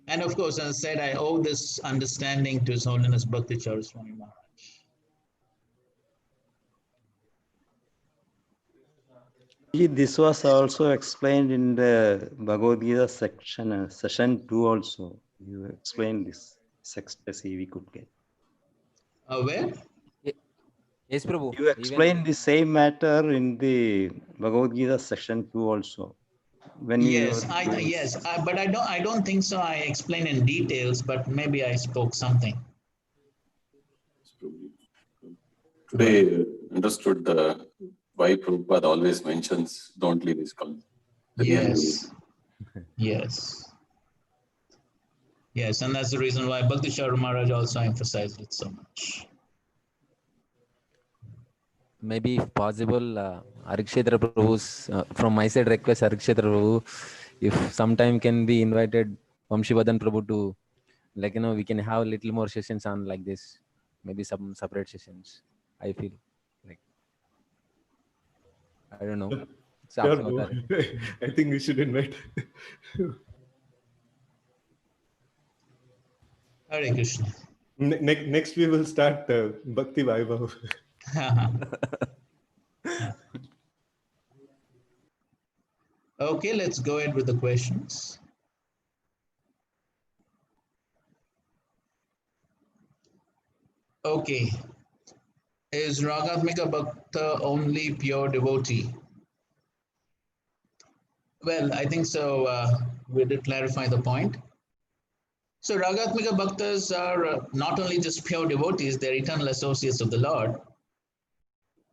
And of course, as I said, I owe this understanding to His Holiness Bhakti Swami Maharaj. This was also explained in the Bhagavad Gita section, session 2 also. You explained this ecstasy we could get. Where? Yes, Prabhu. You explained the same matter in the Bhagavad Gita section 2 also. When But I don't think so. I explained in details, but maybe I spoke something. Today understood why Prabhupada always mentions don't leave ISKCON. Yes, and that's the reason why Bhakti Swami Maharaj also emphasized it so much. Maybe if possible, Arikshetra Prabhu's, from my side request Arikshetra Prabhu, if sometime can be invited Vamsivadan Prabhu to Like, we can have a little more sessions on like this, maybe some separate sessions. I feel like, I don't know. It's up Sure, to bro. authority. I think we should invite. Hare Krishna. Next we will start Bhakti Vaibhav. Okay, let's go ahead with the questions. Okay. Is Ragatmika Bhakta only pure devotee? Well, I think so. We did clarify the point. So Ragatmika Bhaktas are not only just pure devotees, they're eternal associates of the Lord.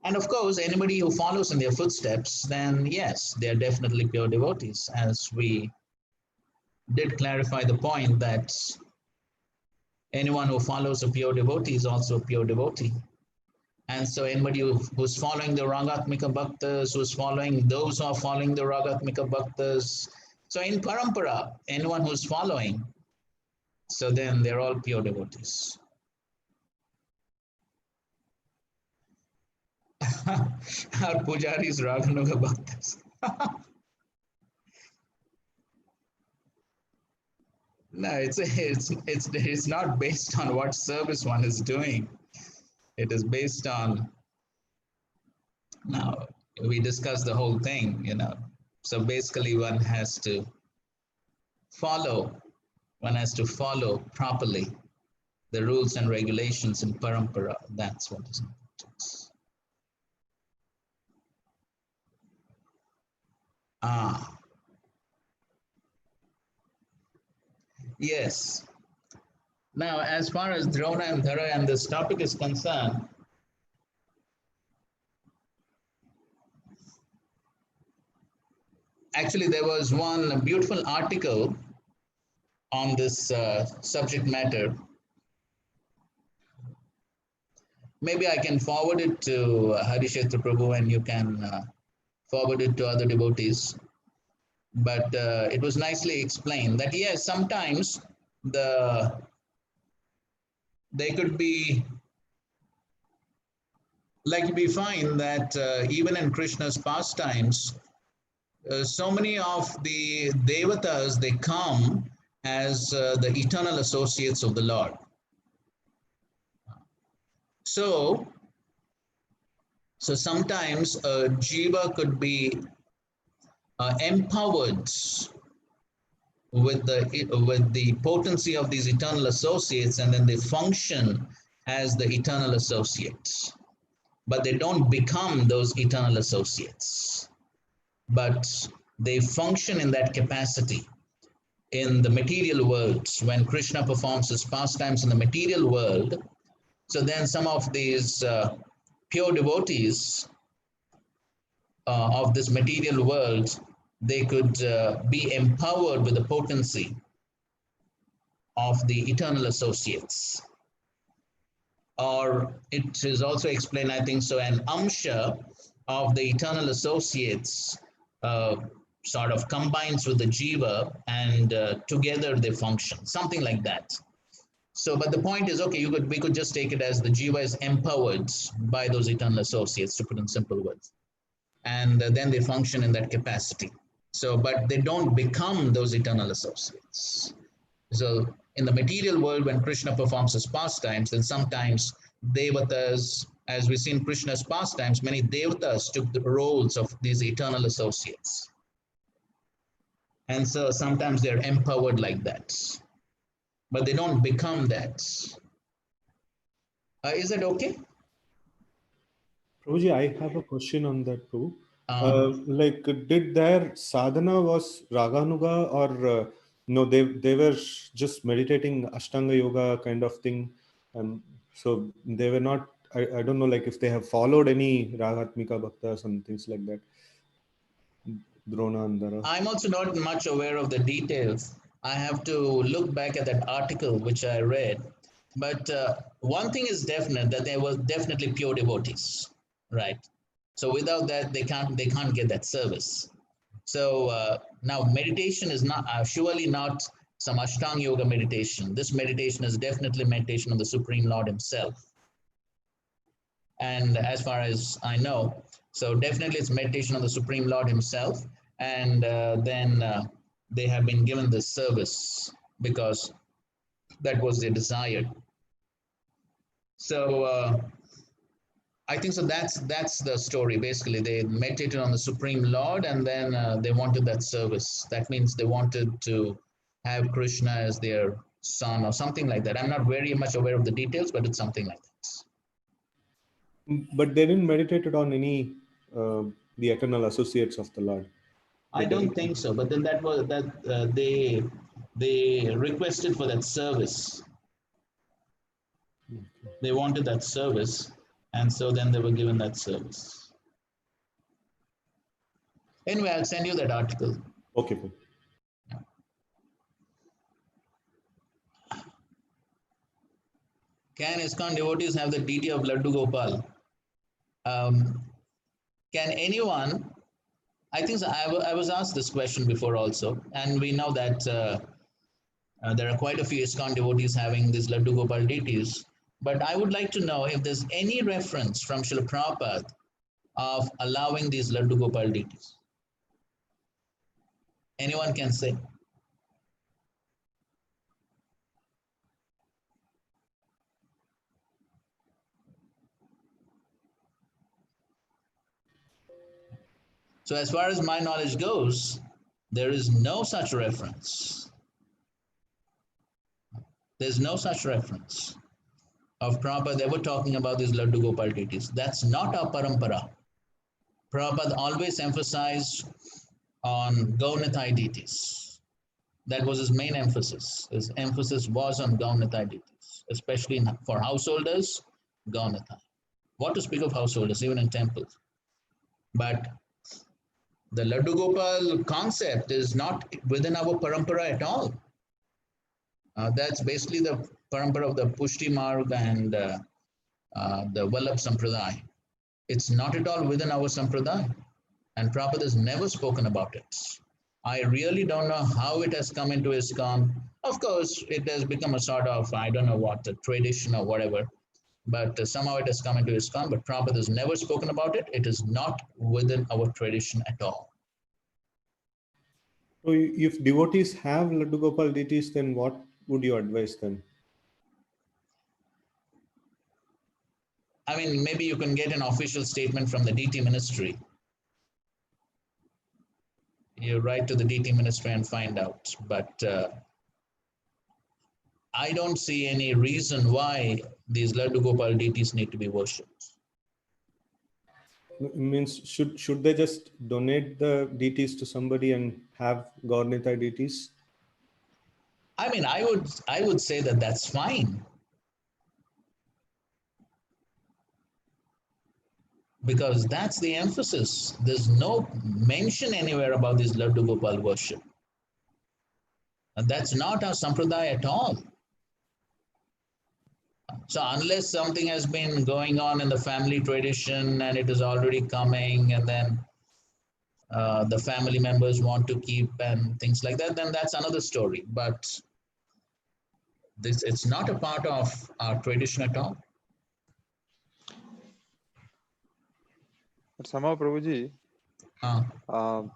And of course, anybody who follows in their footsteps, then yes, they're definitely pure devotees, as we did clarify the point that anyone who follows a pure devotee is also a pure devotee. And so anybody who's following the Ragatmika Bhaktas, who's following those who are following the Ragatmika Bhaktas, so in Parampara, anyone who's following, so then they're all pure devotees. Our pujaris Raganuga Bhaktas. No, it's not based on what service one is doing. It is based on, now we discussed the whole thing, So basically one has to follow properly the rules and regulations in Parampara. That's what is important. Yes. Now, as far as Drona and Dhara and this topic is concerned, actually there was one beautiful article on this subject matter. Maybe I can forward it to Harishetra Prabhu and you can forward it to other devotees. But it was nicely explained that yes, sometimes they could be, like we find that even in Krishna's pastimes, so many of the devatas, they come as the eternal associates of the Lord. So sometimes a jiva could be empowered with the potency of these eternal associates, and then they function as the eternal associates. But they don't become those eternal associates, but they function in that capacity in the material world. When Krishna performs his pastimes in the material world, so then some of these pure devotees of this material world, they could be empowered with the potency of the eternal associates. Or it is also explained, I think so, an amsha of the eternal associates sort of combines with the jiva, and together they function, something like that. So, but the point is, okay, we could just take it as the jiva is empowered by those eternal associates, to put in simple words. And then they function in that capacity. So, but they don't become those eternal associates. So in the material world, when Krishna performs his pastimes, then sometimes devatas, as we see in Krishna's pastimes, many devatas took the roles of these eternal associates. And so sometimes they're empowered like that, but they don't become that. Is that okay? Prabhuji, I have a question on that too. Like, did their sadhana was Raganuga, or no, they were just meditating Ashtanga yoga kind of thing, and so they were not, I don't know, like if they have followed any Ragatmika Bhaktas and things like that. Drona and Dhara. I'm also not much aware of the details. I have to look back at that article which I read. But one thing is definite, that they were definitely pure devotees, right? So without that, they can't get that service. So now meditation is not surely not some Ashtanga Yoga meditation. This meditation is definitely meditation on the Supreme Lord Himself. And as far as I know, so definitely it's meditation on the Supreme Lord Himself. And then they have been given this service because that was their desire. So I think so. That's the story. Basically, they meditated on the Supreme Lord, and then they wanted that service. That means they wanted to have Krishna as their son or something like that. I'm not very much aware of the details, but it's something like this. But they didn't meditate on any the eternal associates of the Lord. I don't think so. But then that was that they requested for that service. They wanted that service, and so then they were given that service. Anyway, I'll send you that article. Okay, cool. Can ISKCON devotees have the deity of Laddu Gopal? Can anyone? I think so. I was asked this question before also, and we know that there are quite a few ISKCON devotees having these Laddu Gopal deities. But I would like to know if there's any reference from Srila Prabhupada of allowing these Laddu Gopal deities. Anyone can say? So as far as my knowledge goes, there is no such reference. There's no such reference of Prabhupada ever talking about these Laddu Gopal deities. That's not our parampara. Prabhupada always emphasized on Gaunithai deities. That was his main emphasis. His emphasis was on Gaunithai deities, especially for householders, Gaunithai. What to speak of householders, even in temples. But the Laddu Gopal concept is not within our parampara at all. That's basically the parampara of the Pushti Marg and the Vallabh Sampradaya. It's not at all within our Sampradaya. And Prabhupada has never spoken about it. I really don't know how it has come into ISKCON. Of course, it has become a sort of, I don't know what, a tradition or whatever. But somehow it has come into ISKCON, but Prabhupada has never spoken about it. It is not within our tradition at all. So if devotees have Laddu Gopal deities, then what would you advise them? I mean, maybe you can get an official statement from the DT ministry. You write to the DT ministry and find out. But I don't see any reason why these Laddu Gopal deities need to be worshipped. It means should they just donate the deities to somebody and have Gaunithai deities? I mean, I would say that that's fine. Because that's the emphasis. There's no mention anywhere about this Laddu Gopal worship. And that's not our sampradaya at all. So unless something has been going on in the family tradition and it is already coming and then the family members want to keep and things like that, then that's another story. But it's not a part of our tradition at all. But somehow, Prabhuji, the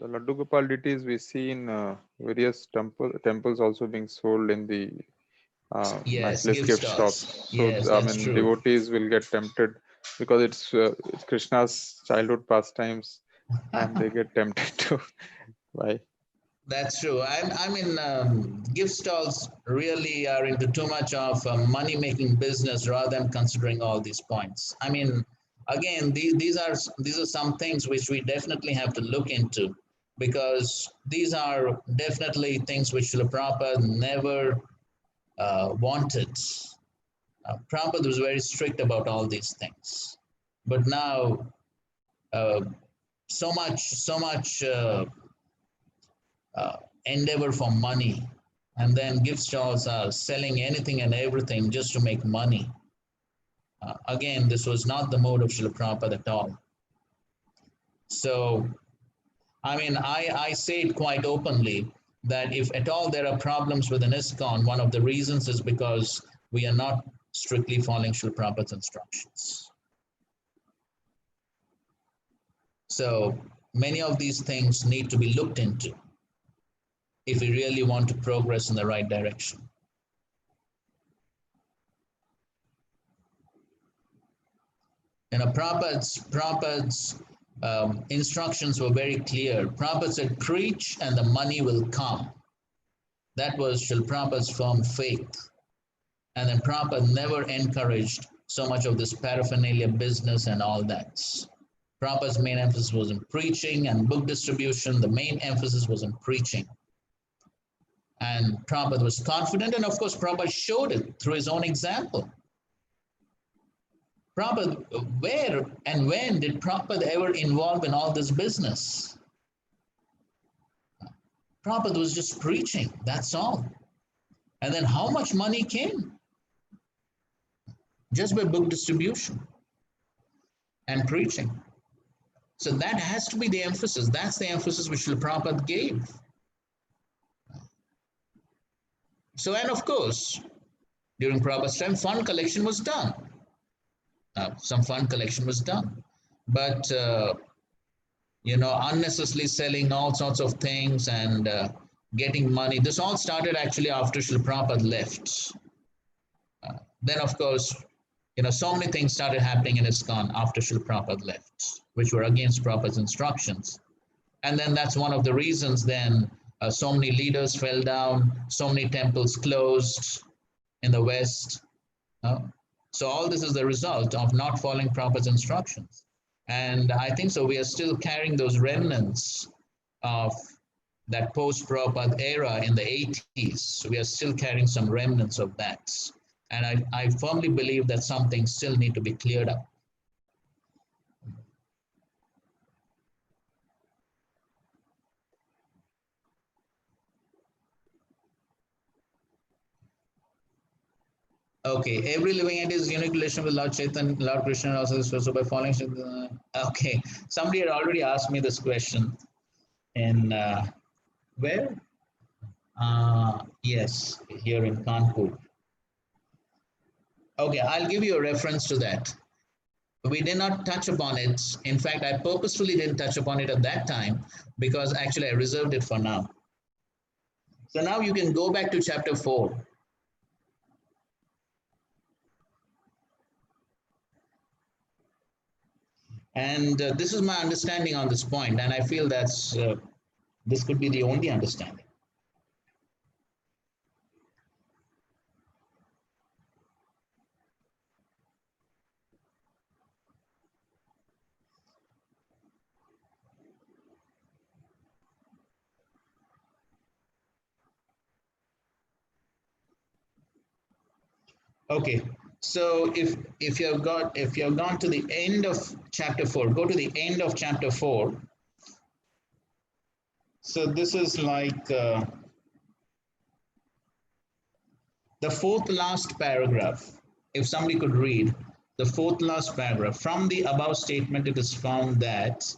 Laddu Gopal deities we see in various temples also being sold in the yes, gift shops. So yes, I mean, true. Devotees will get tempted because it's Krishna's childhood pastimes, and they get tempted to buy. That's true. I mean, gift stalls really are into too much of money-making business rather than considering all these points. I mean, again, these are some things which we definitely have to look into, because these are definitely things which Srila Prabhupada never wanted. Prabhupada was very strict about all these things. But now, so much endeavor for money, and then gift stalls are selling anything and everything just to make money. Again, this was not the mode of Srila Prabhupada at all. So, I mean, I say it quite openly that if at all there are problems with an ISKCON, one of the reasons is because we are not strictly following Srila Prabhupada's instructions. So many of these things need to be looked into if we really want to progress in the right direction. Prabhupada's instructions were very clear. Prabhupada said, preach and the money will come. That was Srila Prabhupada's firm faith. And then Prabhupada never encouraged so much of this paraphernalia business and all that. Prabhupada's main emphasis was in preaching and book distribution. The main emphasis was in preaching. And Prabhupada was confident, and of course Prabhupada showed it through his own example. Prabhupada, where and when did Prabhupada ever involve in all this business? Prabhupada was just preaching, that's all. And then how much money came? Just by book distribution and preaching. So that has to be the emphasis. That's the emphasis which Srila Prabhupada gave. So, and of course, during Prabhupada's time, fund collection was done. Some fund collection was done. But, unnecessarily selling all sorts of things and getting money. This all started actually after Srila Prabhupada left. Then, of course, so many things started happening in ISKCON after Srila Prabhupada left, which were against Prabhupada's instructions. And then that's one of the reasons then so many leaders fell down, so many temples closed in the West. So all this is the result of not following Prabhupada's instructions. And I think so we are still carrying those remnants of that post-Prabhupada era in the 80s. So we are still carrying some remnants of that. And I firmly believe that some things still need to be cleared up. Okay, every living entity is unique relation with Lord Chaitanya, Lord Krishna, and also so by following. Okay, somebody had already asked me this question. In where? Yes, here in Kanpur. Okay, I'll give you a reference to that. We did not touch upon it. In fact, I purposefully didn't touch upon it at that time because actually I reserved it for now. So now you can go back to chapter 4. And this is my understanding on this point, and I feel that's this could be the only understanding. Okay, so if you've gone to the end of chapter 4, go to the end of chapter 4. So this is like the fourth last paragraph. If somebody could read the fourth last paragraph. From the above statement, it is found that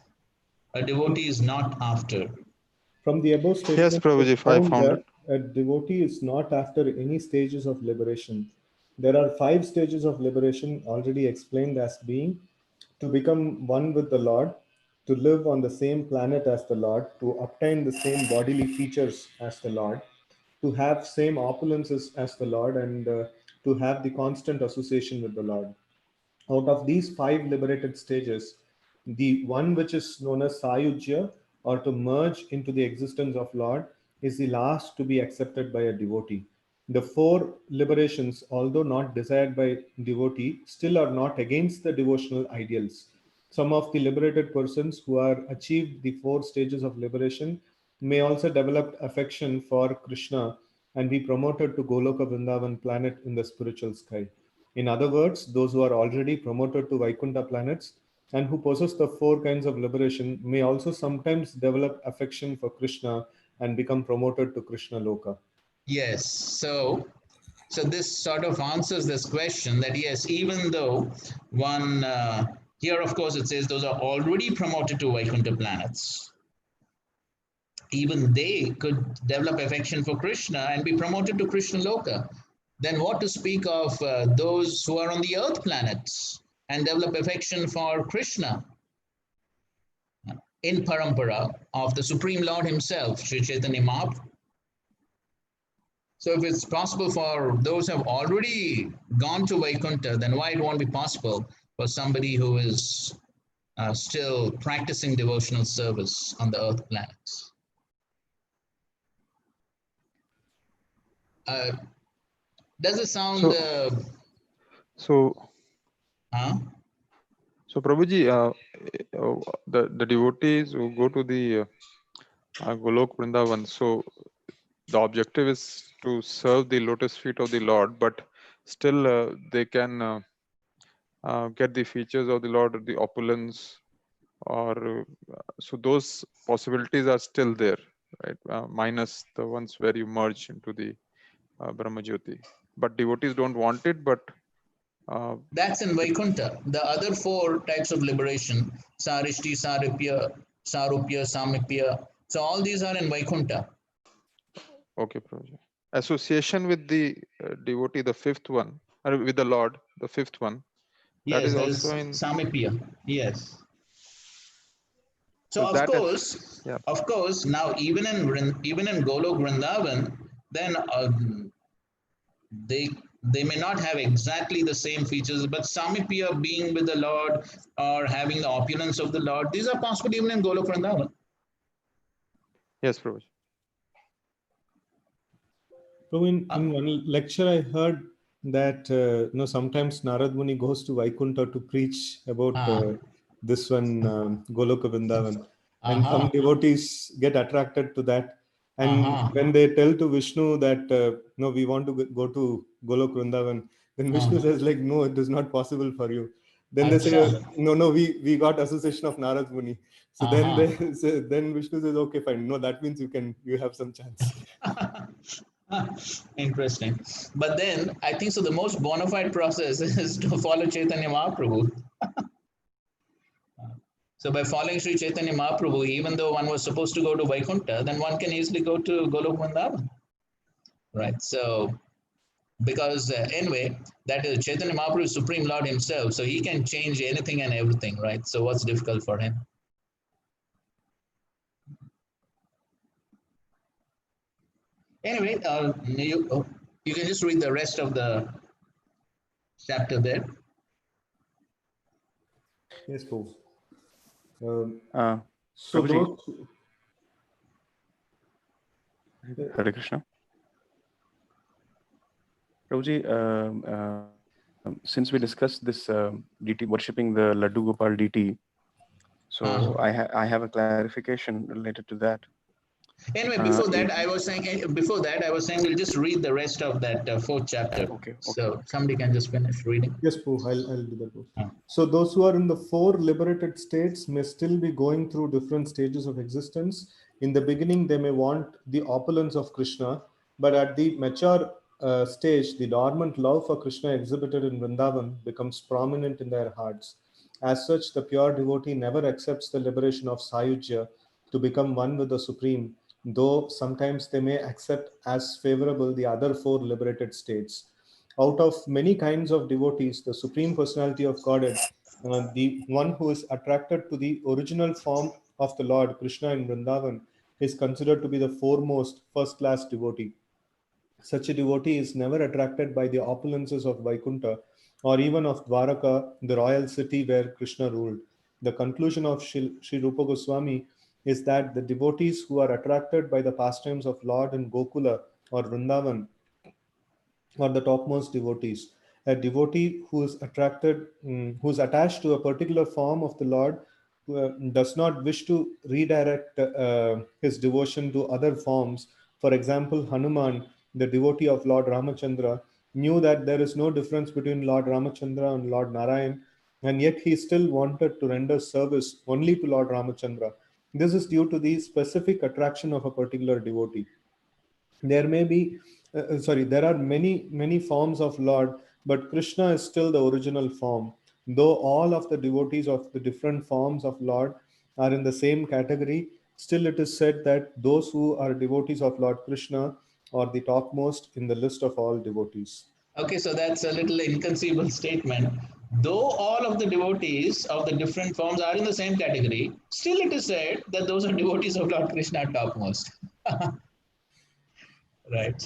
a devotee is not after. From the above statement, yes, Prabhuji, it is found I found that a devotee is not after any stages of liberation. There are 5 stages of liberation already explained as being to become one with the Lord, to live on the same planet as the Lord, to obtain the same bodily features as the Lord, to have same opulences as the Lord, and to have the constant association with the Lord. Out of these 5 liberated stages, the one which is known as Sayujya, or to merge into the existence of Lord, is the last to be accepted by a devotee. The 4 liberations, although not desired by devotee, still are not against the devotional ideals. Some of the liberated persons who are achieved the 4 stages of liberation may also develop affection for Krishna and be promoted to Goloka Vrindavan planet in the spiritual sky. In other words, those who are already promoted to Vaikuntha planets and who possess the 4 kinds of liberation may also sometimes develop affection for Krishna and become promoted to Krishna Loka. Yes, so this sort of answers this question that yes, even though one, here of course it says those are already promoted to Vaikuntha planets. even they could develop affection for Krishna and be promoted to Krishna Loka, then what to speak of those who are on the earth planets and develop affection for Krishna in parampara of the Supreme Lord himself, Sri Chaitanya Mahaprabhu. So if it's possible for those who have already gone to Vaikuntha, then why it won't be possible for somebody who is still practicing devotional service on the earth planets? Does it sound... So huh? So Prabhuji, the devotees who go to the Golok Vrindavan, so the objective is to serve the lotus feet of the Lord, but still they can get the features of the Lord, or the opulence, or so those possibilities are still there, right? Minus the ones where you merge into the Brahmajyoti. But devotees don't want it, but that's in Vaikuntha. The other four types of liberation, Sarishti, Saripya, Sarupya, Samipya, so all these are in Vaikuntha. Okay, Prabhuji. Association with the devotee, the fifth one, or with the Lord, the fifth one. Yes, that is there's also in Samipya. Yes. So so of course, yeah. Now even in Golok Vrindavan, then they may not have exactly the same features, but Samipya, being with the Lord or having the opulence of the Lord, these are possible even in Golok Vrindavan. Yes, Prabhuji. So in one lecture I heard that sometimes Narad Muni goes to Vaikuntha to preach about this one Goloka Vrindavan, and some devotees get attracted to that. And when they tell to Vishnu that no, we want to go to Golok Vrindavan, then Vishnu says like, no, it is not possible for you. Then they say, no, we got association of Narad Muni. So then they say, then Vishnu says, okay, fine. No, that means you have some chance. Interesting. But then I think so the most bona fide process is to follow Chaitanya Mahaprabhu. So by following Sri Chaitanya Mahaprabhu, even though one was supposed to go to Vaikuntha, then one can easily go to Golok Vrindavan. Right. So because anyway, that is Chaitanya Mahaprabhu is Supreme Lord himself, so he can change anything and everything, right? So what's difficult for him? Anyway, you can just read the rest of the chapter there. Yes, Paul. So those... Hare Krishna. Prabhuji, since we discussed this DT worshipping the Laddu Gopal DT, so I have a clarification related to that. Anyway, before that, I was saying we'll just read the rest of that fourth chapter. Okay. So somebody can just finish reading. Yes, Pooh, I'll do that. So those who are in the four liberated states may still be going through different stages of existence. In the beginning, they may want the opulence of Krishna, but at the mature stage, the dormant love for Krishna exhibited in Vrindavan becomes prominent in their hearts. As such, the pure devotee never accepts the liberation of Sayujya to become one with the Supreme, though sometimes they may accept as favorable the other four liberated states. Out of many kinds of devotees, the Supreme Personality of Godhead, the one who is attracted to the original form of the Lord Krishna in Vrindavan, is considered to be the foremost first-class devotee. Such a devotee is never attracted by the opulences of Vaikuntha or even of Dwaraka, the royal city where Krishna ruled. The conclusion of Sri Rupa Goswami is that the devotees who are attracted by the pastimes of Lord in Gokula or Vrindavan are the topmost devotees. A devotee who is who is attached to a particular form of the Lord, does not wish to redirect his devotion to other forms. For example, Hanuman, the devotee of Lord Ramachandra, knew that there is no difference between Lord Ramachandra and Lord Narayan, and yet he still wanted to render service only to Lord Ramachandra. This is due to the specific attraction of a particular devotee. There may be there are many forms of Lord, but Krishna is still the original form. Though all of the devotees of the different forms of Lord are in the same category, Still, it is said that those who are devotees of Lord Krishna are the topmost in the list of all devotees. Okay, so that's a little inconceivable statement. Though all of the devotees of the different forms are in the same category, still it is said that those are devotees of Lord Krishna are topmost. Right.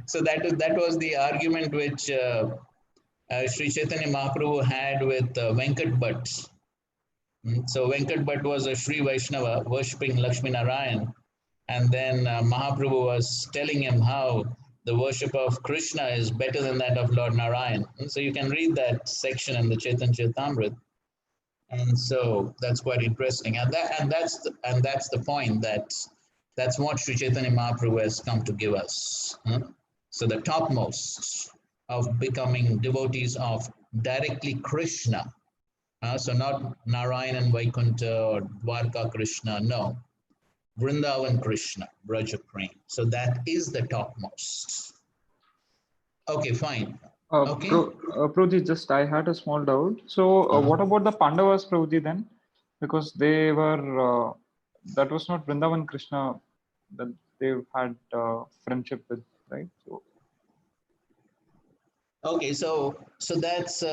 So that was the argument which Sri Chaitanya Mahaprabhu had with Venkat Bhatt. So Venkat Bhatt was a Sri Vaishnava worshipping Lakshmi Narayan, and then Mahaprabhu was telling him how the worship of Krishna is better than that of Lord Narayan. And so you can read that section in the Chaitanya Charitamrita. And so that's quite interesting. And that's the point, that's what Sri Chaitanya Mahaprabhu has come to give us. So the topmost of becoming devotees of directly Krishna. So not Narayan and Vaikuntha or Dwarka Krishna, no. Vrindavan Krishna, Braja Prem. So that is the topmost. Okay, fine. Okay. Prabhuji, just I had a small doubt. So what about the Pandavas, Prabhuji, then? Because they were, that was not Vrindavan Krishna that they had friendship with, right? So. Okay, so that's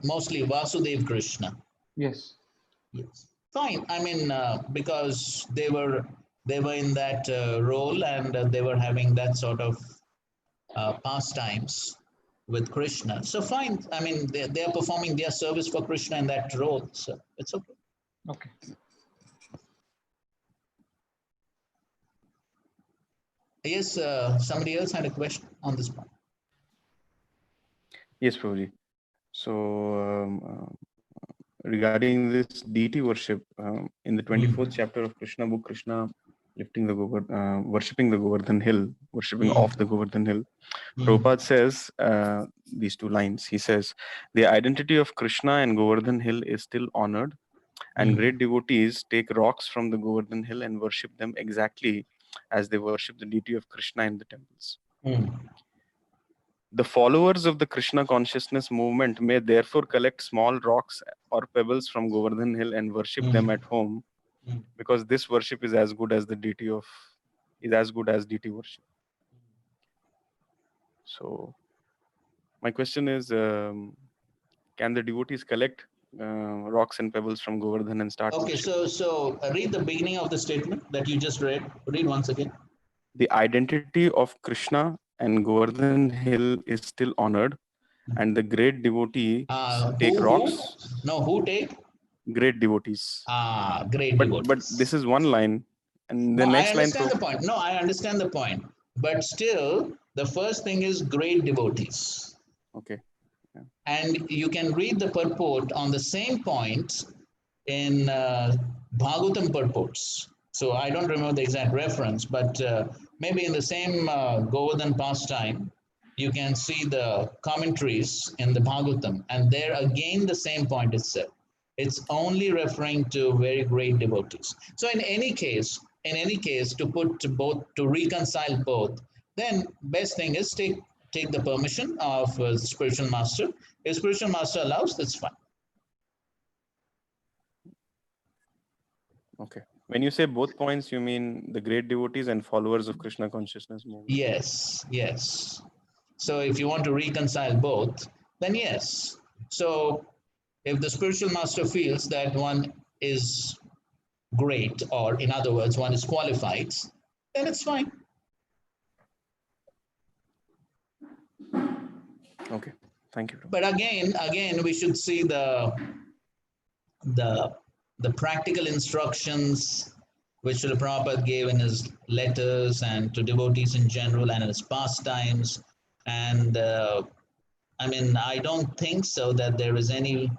mostly Vasudev Krishna. Yes. Yes. Fine. I mean, because they were in that role, and they were having that sort of pastimes with Krishna. So fine. I mean, they are performing their service for Krishna in that role. So it's okay. Okay. Yes, somebody else had a question on this point. Yes, Prabhuji. So regarding this deity worship, in the 24th chapter of Krishna book, Krishna lifting the worshipping the Govardhan hill, worshipping off the Govardhan hill, Prabhupada says these two lines. He says, the identity of Krishna and Govardhan hill is still honored, and great devotees take rocks from the Govardhan hill and worship them exactly as they worship the deity of Krishna in the temples. The followers of the Krishna consciousness movement may therefore collect small rocks or pebbles from Govardhan hill and worship them at home, because this worship is as good as deity worship. So my question is, can the devotees collect rocks and pebbles from Govardhan and start? Okay, so read the beginning of the statement that you just read. Read once again. The identity of Krishna and Govardhan hill is still honored, and the great devotee take rocks. No, who take? Great devotees. Great devotees. But this is one line, and the next line. I understand the point. No, I understand the point. But still, the first thing is great devotees. Okay. Yeah. And you can read the purport on the same point in Bhagavatam purports. So I don't remember the exact reference, but maybe in the same Govardhan pastime, you can see the commentaries in the Bhagavatam, and there again the same point is said. It's only referring to very great devotees. So in any case, to reconcile both, then best thing is take the permission of the spiritual master. If spiritual master allows, that's fine. Okay. When you say both points, you mean the great devotees and followers of Krishna consciousness movement? Yes, yes. So if you want to reconcile both, then yes. So if the spiritual master feels that one is great, or in other words, one is qualified, then it's fine. Okay, thank you. But again, we should see the practical instructions which Srila Prabhupada gave in his letters and to devotees in general and in his pastimes. And I mean, I don't think so that there is any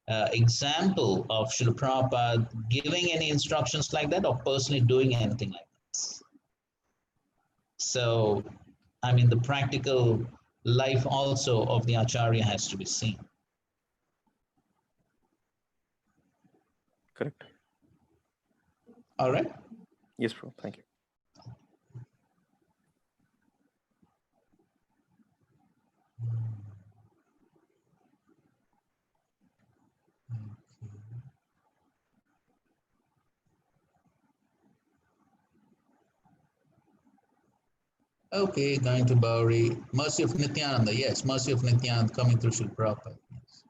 example of Srila Prabhupada giving any instructions like that or personally doing anything like that. So, I mean, the practical life also of the Acharya has to be seen. Correct. All right. Yes, bro. Thank you. Okay, going to Bauri. Mercy of Nityananda. Yes, Mercy of Nityananda coming through Srila Prabhupada. Yes.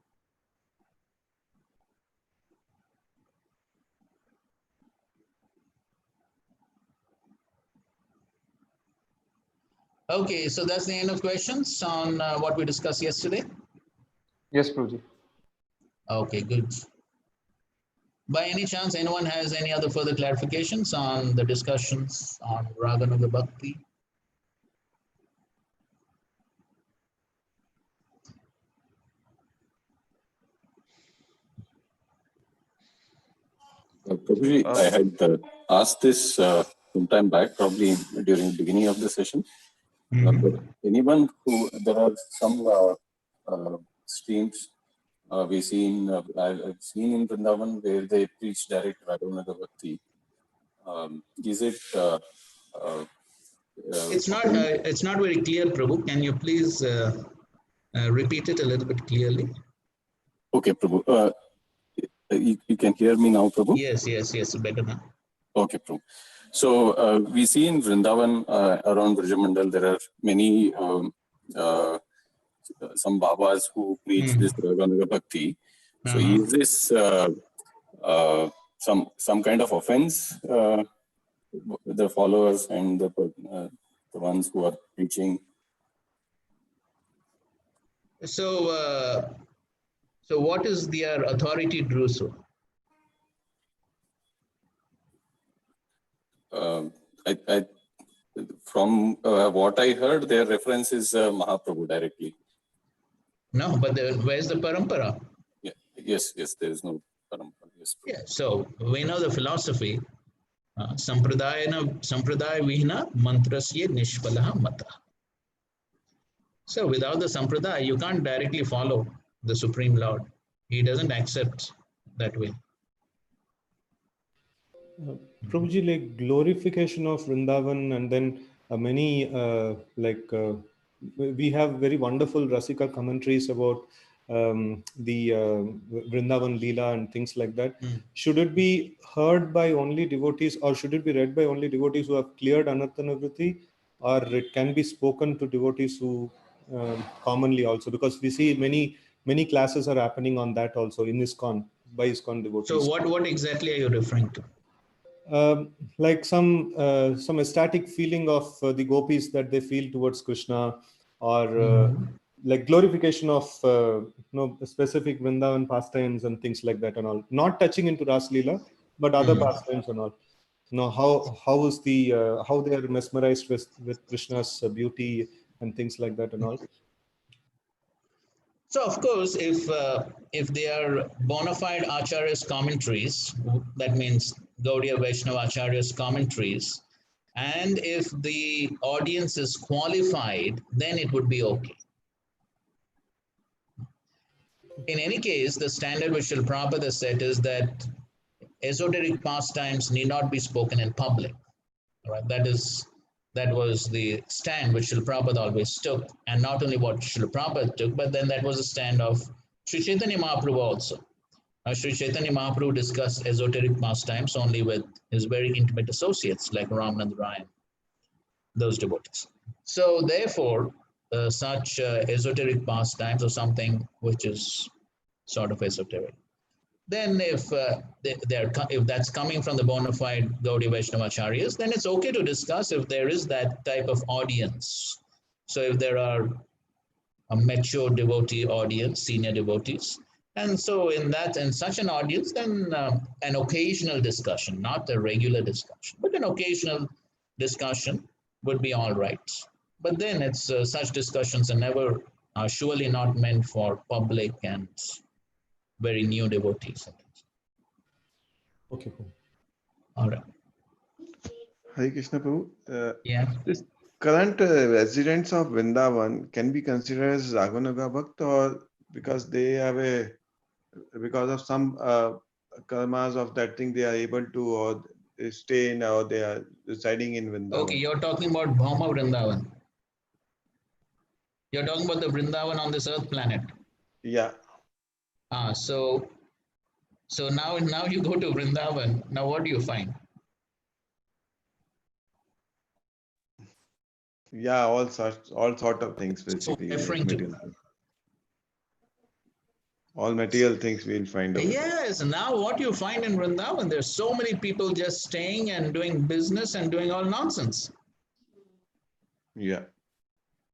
Okay, so that's the end of questions on what we discussed yesterday. Yes, Prabhuji. Okay, good. By any chance, anyone has any other further clarifications on the discussions on Raganuga Bhakti? Prabhuji, I had asked this some time back, probably during the beginning of the session. But anyone who, there are some streams I've seen in Vrindavan where they preach direct Raghunaga Bhakti. Is it? It's not very clear, Prabhu. Can you please repeat it a little bit clearly? Okay, Prabhu. You can hear me now, Prabhu? Yes, better now. Okay, Prabhu. So we see in Vrindavan around Brajamandal, there are many some Babas who preach this Raghunaga Bhakti. So is this some kind of offense the followers and the ones who are preaching? So, so what is their authority to do so? From what I heard, their reference is Mahaprabhu directly. No, but where's the parampara? Yeah. Yes, there is no parampara. Yes, yeah, so we know the philosophy. Sampradaya vihina mantrasya nishpalaha mata. So without the sampradaya, you can't directly follow the Supreme Lord. He doesn't accept that way. Prabhuji, like glorification of Vrindavan, and then many we have very wonderful Rasika commentaries about the Vrindavan Leela and things like that. Should it be heard by only devotees, or should it be read by only devotees who have cleared Anarthanavritti, or it can be spoken to devotees who commonly also? Because we see many classes are happening on that also in ISKCON, by ISKCON devotees. So what exactly are you referring to? Like some ecstatic feeling of the gopis that they feel towards Krishna, or like glorification of specific Vrindavan pastimes and things like that and all. Not touching into Ras Leela, but other pastimes and all. How is the how they are mesmerized with Krishna's beauty and things like that and all. So of course, if they are bona fide Acharya's commentaries, that means Gaudiya Vaishnava Acharya's commentaries, and if the audience is qualified, then it would be okay. In any case, the standard which Srila Prabhupada set is that esoteric pastimes need not be spoken in public. Right? That was the stand which Srila Prabhupada always took, and not only what Srila Prabhupada took, but then that was the stand of Sri Chaitanya Mahaprabhu also. Sri Chaitanya Mahaprabhu discussed esoteric pastimes only with his very intimate associates like Ramananda Raya, those devotees. So therefore, such esoteric pastimes or something which is sort of esoteric, then if that's coming from the bona fide Gaudiya Vaishnava Acharyas, then it's okay to discuss if there is that type of audience. So if there are a mature devotee audience, senior devotees, and so in such an audience, then an occasional discussion, not a regular discussion, but an occasional discussion would be all right. But then it's such discussions are surely not meant for public and very new devotees. Okay. All right. Hare Krishna Prabhu. Yeah. This current residents of Vrindavan can be considered as Raghunaga Bhakt, or because they have because of some karmas of that thing, they are able to or they stay in, or they are residing in Vrindavan. Okay, you're talking about Bhauma Vrindavan. You're talking about the Vrindavan on this earth planet. Yeah. So now you go to Vrindavan. Now what do you find? Yeah, all sort of things basically, like referring to. material things. All material things we'll find over there. Yes, now what you find in Vrindavan, there's so many people just staying and doing business and doing all nonsense. Yeah.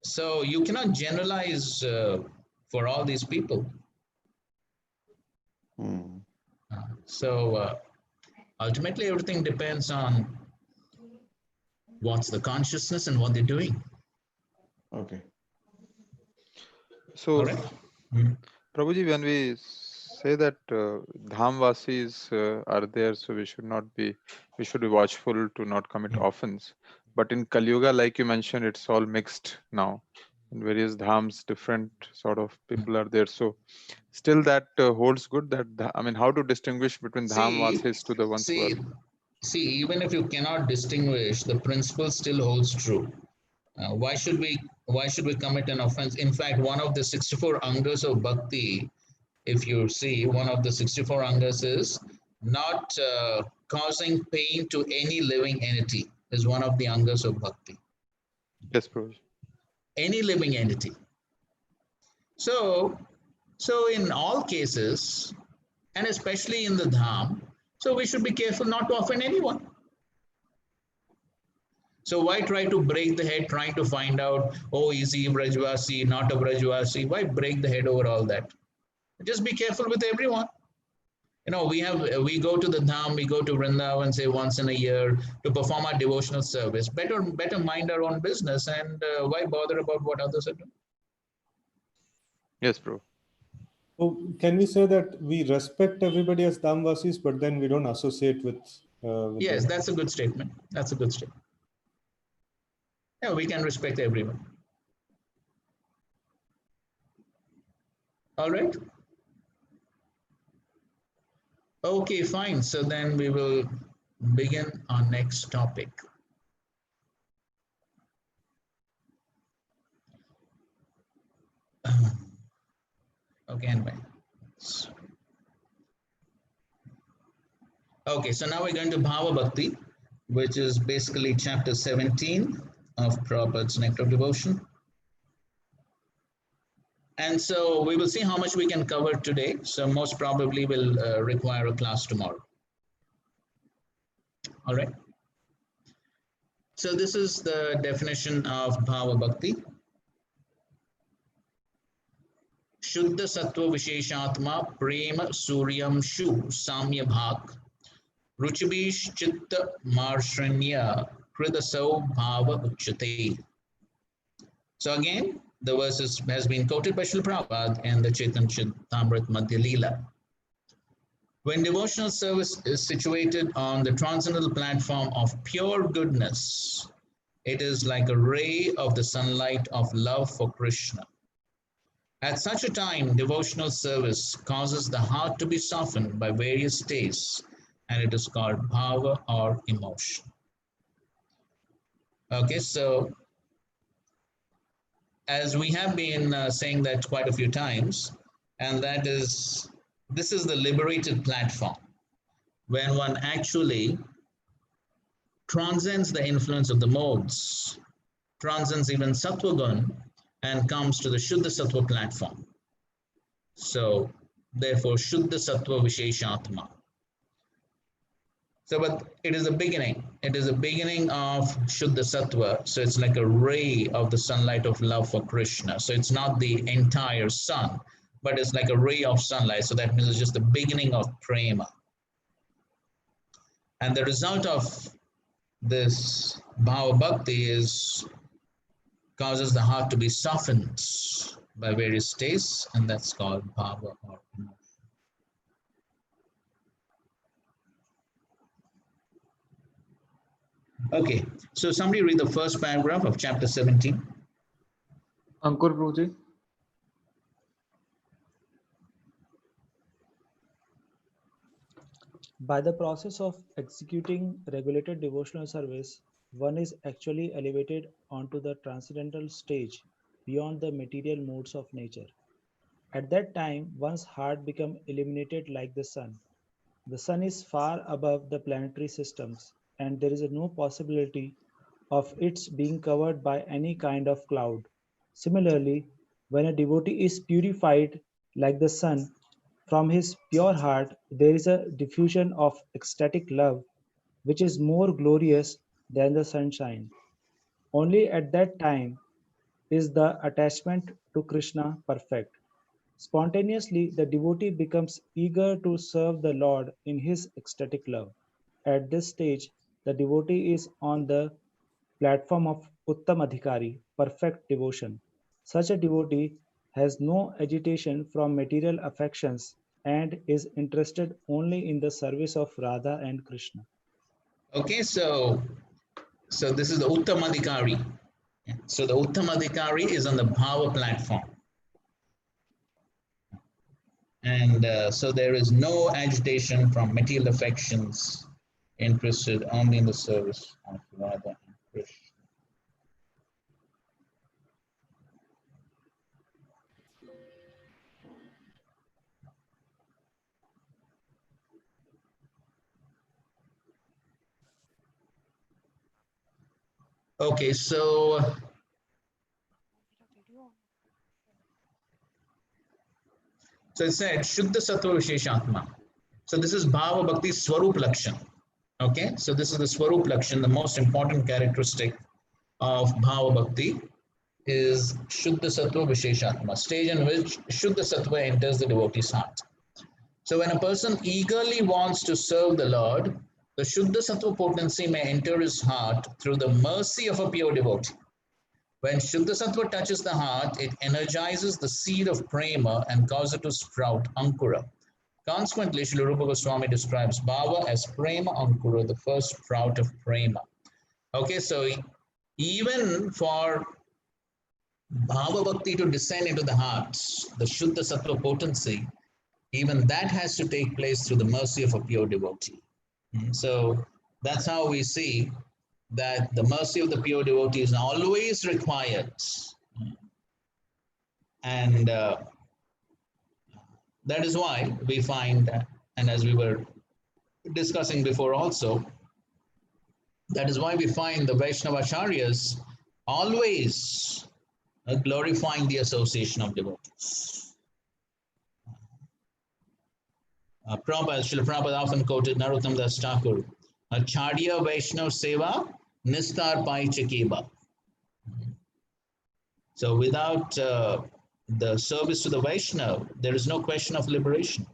So you cannot generalize for all these people. So ultimately, everything depends on what's the consciousness and what they're doing. Okay. So, Prabhuji, when we say that Dhamvasis are there, so we should be watchful to not commit offense. But in Kali Yuga, like you mentioned, it's all mixed now. In various dhams, different sort of people are there. So still that holds good. That I mean, how to distinguish between Dhamvasis to the ones who are... See, even if you cannot distinguish, the principle still holds true. Why should we commit an offense? In fact, one of the 64 angas of bhakti, if you see, one of the 64 angas is not causing pain to any living entity, is one of the angas of bhakti. Yes, Prabhuji. Any living entity. So in all cases, and especially in the dham, so we should be careful not to offend anyone. So why try to break the head trying to find out, oh, is he Brajvasi, not a Brajvasi? Why break the head over all that? Just be careful with everyone. You know, we go to the dham, we go to Vrindavan, say once in a year to perform our devotional service. Better mind our own business, and why bother about what others are doing? Yes, bro. So can we say that we respect everybody as Dhamvasis, but then we don't associate with yes, them? That's a good statement. That's a good statement. Yeah, we can respect everyone. All right. Okay, fine. So then we will begin our next topic. Okay, anyway. Okay, so now we're going to Bhava Bhakti, which is basically chapter 17 of Prabhupada's Nectar of Devotion. And so we will see how much we can cover today. So most probably will require a class tomorrow. All right. So this is the definition of Bhava Bhakti. Shuddha Sattva Visheshatma Prema Suryam Shu Samya Bhak Ruchibish Chitta Marshranya Kridasau Bhava Uchate. So again, the verse has been quoted by Srila Prabhupada in the Chaitanya Charitamrita Madhya Leela. When devotional service is situated on the transcendental platform of pure goodness, it is like a ray of the sunlight of love for Krishna. At such a time, devotional service causes the heart to be softened by various tastes, and it is called bhava or emotion. Okay, so as we have been saying that quite a few times, and that is, this is the liberated platform when one actually transcends the influence of the modes, transcends even Sattva Gun, and comes to the Shuddha Sattva platform. So, therefore, Shuddha Sattva Visheshatma. So, but it is a beginning. It is a beginning of Shuddha Sattva. So, it's like a ray of the sunlight of love for Krishna. So, it's not the entire sun, but it's like a ray of sunlight. So, that means it's just the beginning of prema. And the result of this Bhava Bhakti causes the heart to be softened by various tastes, and that's called bhava or emotion. Okay, so somebody read the first paragraph of chapter 17. Ankur Prabhuji. By the process of executing regulated devotional service, one is actually elevated onto the transcendental stage beyond the material modes of nature. At that time, one's heart becomes illuminated like the sun. The sun is far above the planetary systems, and there is no possibility of its being covered by any kind of cloud. Similarly, when a devotee is purified like the sun from his pure heart, there is a diffusion of ecstatic love which is more glorious than the sunshine. Only at that time is the attachment to Krishna perfect. Spontaneously, the devotee becomes eager to serve the Lord in his ecstatic love. At this stage, the devotee is on the platform of Uttamadhikari, perfect devotion. Such a devotee has no agitation from material affections and is interested only in the service of Radha and Krishna. Okay, so this is the Uttamadhikari. So the Uttamadhikari is on the Bhava platform. And so there is no agitation from material affections, interested only in the service of Radha and Krishna. Okay, so it said Shuddha Sattva Visheshatma. So this is Bhava Bhakti Swarup Lakshan. Okay, so this is the Swarup Lakshan, the most important characteristic of Bhava Bhakti is Shuddha Sattva Visheshatma, stage in which Shuddha Sattva enters the devotee's heart. So when a person eagerly wants to serve the Lord, the Shuddha Sattva potency may enter his heart through the mercy of a pure devotee. When Shuddha Sattva touches the heart, it energizes the seed of prema and causes it to sprout Ankura. Consequently, Srila Rupa Goswami describes Bhava as prema Ankura, the first sprout of prema. Okay, so even for Bhava Bhakti to descend into the hearts, the Shuddha Sattva potency, even that has to take place through the mercy of a pure devotee. So that's how we see that the mercy of the pure devotee is always required. And that is why we find, and as we were discussing before also, that is why we find the Vaishnavacharyas always glorifying the association of devotees. Srila Prabhupada often quoted Narottam Das Thakur, Acharya Vaishnav Seva Nistar Pai Chakeba. So without the service to the Vaishnav, there is no question of liberation.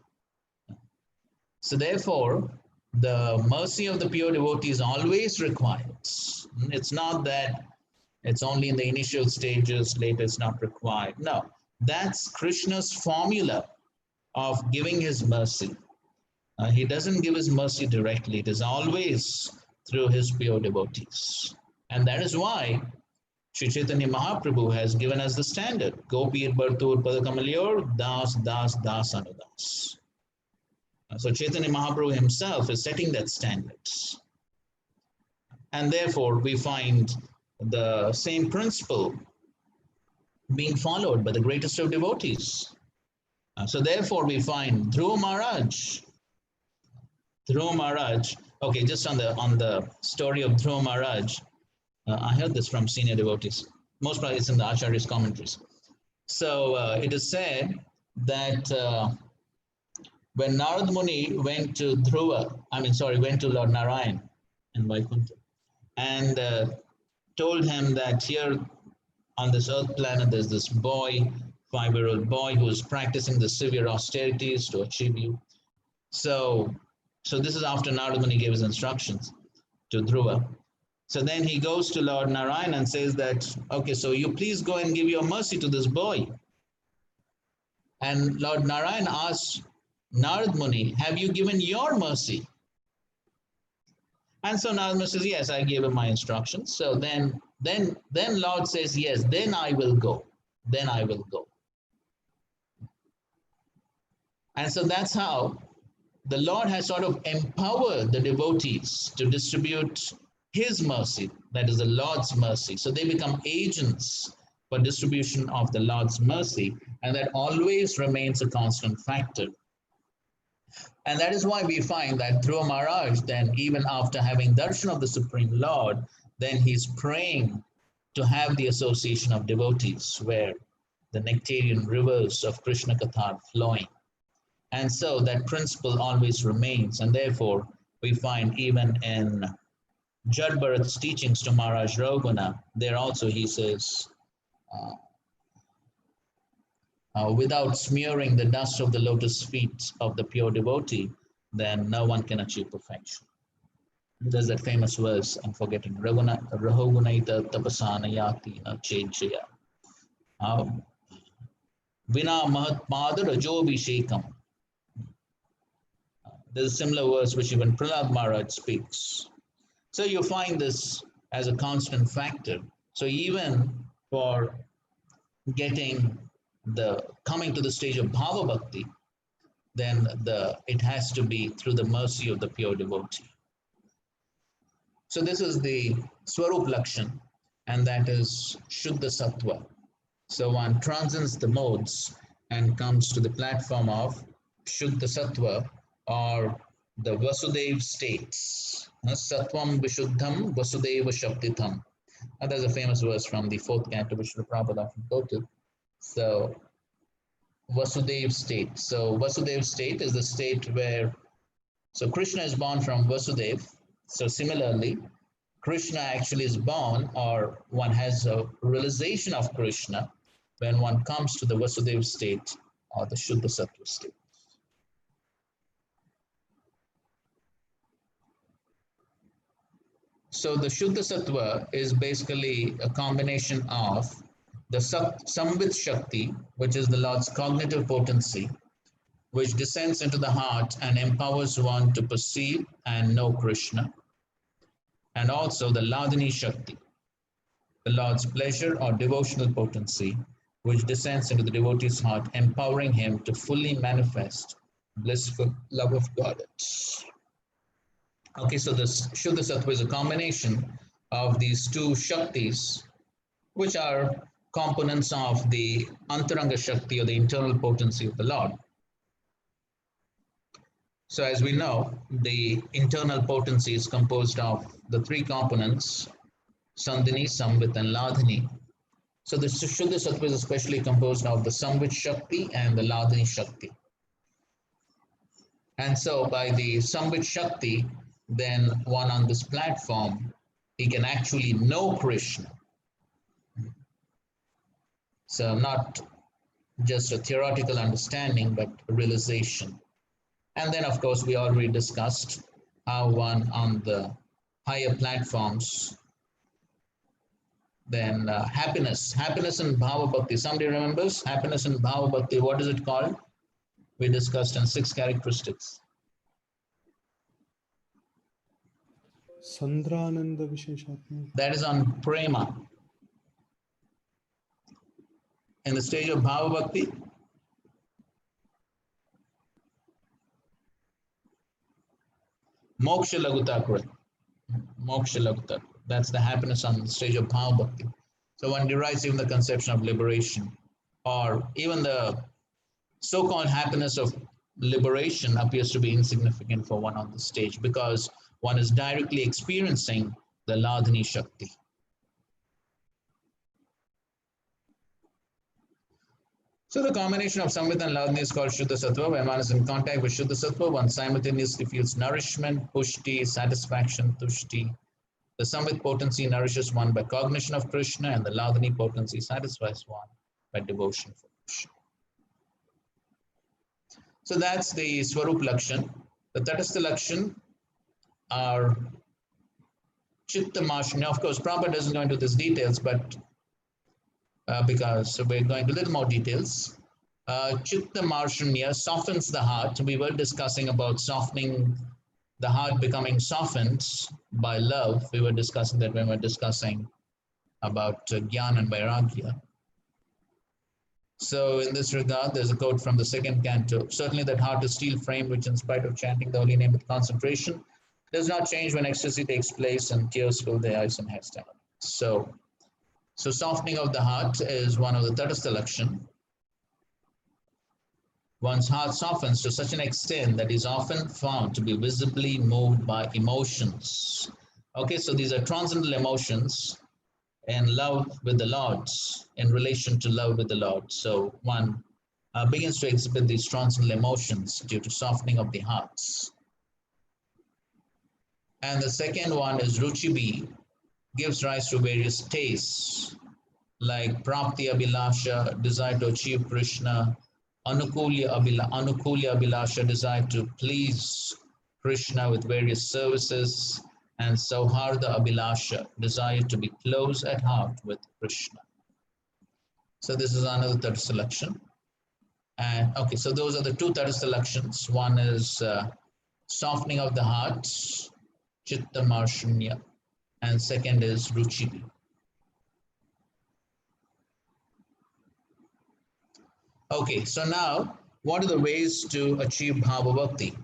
So therefore, the mercy of the pure devotee is always required. It's not that it's only in the initial stages, later it's not required. No, that's Krishna's formula of giving his mercy. He doesn't give his mercy directly. It is always through his pure devotees. And that is why Sri Chaitanya Mahaprabhu has given us the standard. Gopir Bhartur Padakamalyor Das Das Das Anudas. So Chaitanya Mahaprabhu himself is setting that standard. And therefore we find the same principle being followed by the greatest of devotees. So therefore we find Dhruva Maharaj, okay, just on the story of Dhruva Maharaj, I heard this from senior devotees. Most probably it's in the Acharya's commentaries. So it is said that when Narad Muni went to went to Lord Narayan in Vaikuntha and told him that here on this earth planet there's this boy, 5-year-old boy who is practicing the severe austerities to achieve you. So this is after Narad Muni gave his instructions to Dhruva. So then he goes to Lord Narayan and says that, okay, so you please go and give your mercy to this boy. And Lord Narayan asks Narad Muni, have you given your mercy? And so Narad Muni says, yes, I gave him my instructions. So then Lord says, yes, then I will go. Then I will go. And so that's how the Lord has sort of empowered the devotees to distribute his mercy, that is the Lord's mercy. So they become agents for distribution of the Lord's mercy, and that always remains a constant factor. And that is why we find that Dhruva Maharaj, then even after having darshan of the Supreme Lord, then he's praying to have the association of devotees where the nectarian rivers of Krishna Katha are flowing. And so that principle always remains. And therefore, we find even in Jad Bharat's teachings to Maharaj Raghuna, there also he says, without smearing the dust of the lotus feet of the pure devotee, then no one can achieve perfection. There's that famous verse, I'm forgetting, Rahogunaita tapasana yati na chejaya. Vina mahatpada rajobhishekam. There's a similar verse which even Prahlad Maharaj speaks. So you find this as a constant factor. So even for coming to the stage of Bhava Bhakti, then it has to be through the mercy of the pure devotee. So this is the Swarup Lakshan, and that is Shuddha Sattva. So one transcends the modes and comes to the platform of Shuddha Sattva, or the Vasudev states. Sattvam Vishuddham Vasudeva Shaktitam. There's a famous verse from the 4th canto which Srila Prabhupada often quoted. So Vasudev state. So Vasudev state is the state where, so Krishna is born from Vasudev. So similarly, Krishna actually is born, or one has a realization of Krishna when one comes to the Vasudev state or the Shuddha Sattva state. So the Shuddha Sattva is basically a combination of the Samvit Shakti, which is the Lord's cognitive potency, which descends into the heart and empowers one to perceive and know Krishna, and also the Ladini Shakti, the Lord's pleasure or devotional potency, which descends into the devotee's heart, empowering him to fully manifest blissful love of God. Okay, so this Shuddha Sattva is a combination of these two Shaktis, which are components of the Antaranga Shakti, or the internal potency of the Lord. So as we know, the internal potency is composed of the 3 components, Sandhini, Samvit, and Ladhini. So the Shuddha Sattva is especially composed of the Samvit Shakti and the Ladhini Shakti. And so by the Samvit Shakti, then one on this platform, he can actually know Krishna. So not just a theoretical understanding, but a realization. And then, of course, we already discussed how one on the higher platforms, then happiness in Bhava Bhakti. Somebody remembers happiness in Bhava Bhakti? What is it called? We discussed in 6 characteristics. Sandrananda Visheshatma. That is on Prema. In the stage of Bhava Bhakti, Moksha Lagutakra. Moksha Lagutakra. That's the happiness on the stage of Bhava Bhakti. So one derives even the conception of liberation, or even the so-called happiness of liberation appears to be insignificant for one on the stage, because one is directly experiencing the Ladhini Shakti. So the combination of Samvit and Ladhini is called Shuddha Sattva. When one is in contact with Shuddha Sattva, one simultaneously feels nourishment, pushti, satisfaction, tushti. The Samvit potency nourishes one by cognition of Krishna, and the Ladhini potency satisfies one by devotion for Krishna. So that's the Swarup Lakshan. The Tatastha Lakshan are Chitta Marshanya. Now, of course, Prabhupada doesn't go into these details, but because we're going to a little more details. Chitta Marshanya softens the heart. We were discussing about softening the heart, becoming softened by love. We were discussing that when we were discussing about Jnana and Vairagya. So in this regard, there's a quote from the 2nd canto. Certainly that heart is steel frame, which in spite of chanting the holy name with concentration, does not change when ecstasy takes place and tears fill the eyes and head stand. So softening of the heart is one of the Tatastha Lakshan. One's heart softens to such an extent that is often found to be visibly moved by emotions. Okay, so these are transcendental emotions in love with the Lord, in relation to love with the Lord. So one begins to exhibit these transcendental emotions due to softening of the hearts. And the second one is Ruchibi, gives rise to various tastes like Prapti Abhilasha, desire to achieve Krishna, Anukulya Abhilasha, desire to please Krishna with various services, and Sauharda Abhilasha, desire to be close at heart with Krishna. So this is another Tadastha Lakshan. And okay, so those are the two Tadastha Lakshans. One is softening of the hearts, Chitta Marshunya, and second is Ruchibi. Okay, so now, what are the ways to achieve Bhava Bhakti?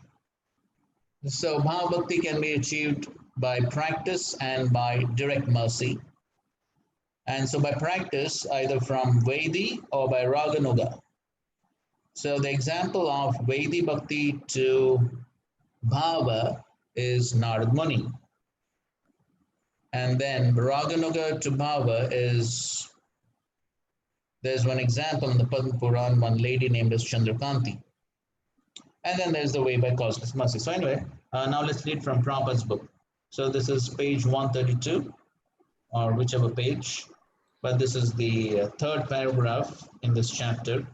So Bhava Bhakti can be achieved by practice and by direct mercy. And so by practice, either from Vedi or by Raganuga. So the example of Vedi Bhakti to Bhava is Narad Muni. And then Raganuga to Bhava is, there's one example in the Padma Puran, one lady named as Chandrakanti. And then there's the way by cosmic mercy. So anyway, now let's read from Prabhupada's book. So this is page 132, or whichever page. But this is the third paragraph in this chapter.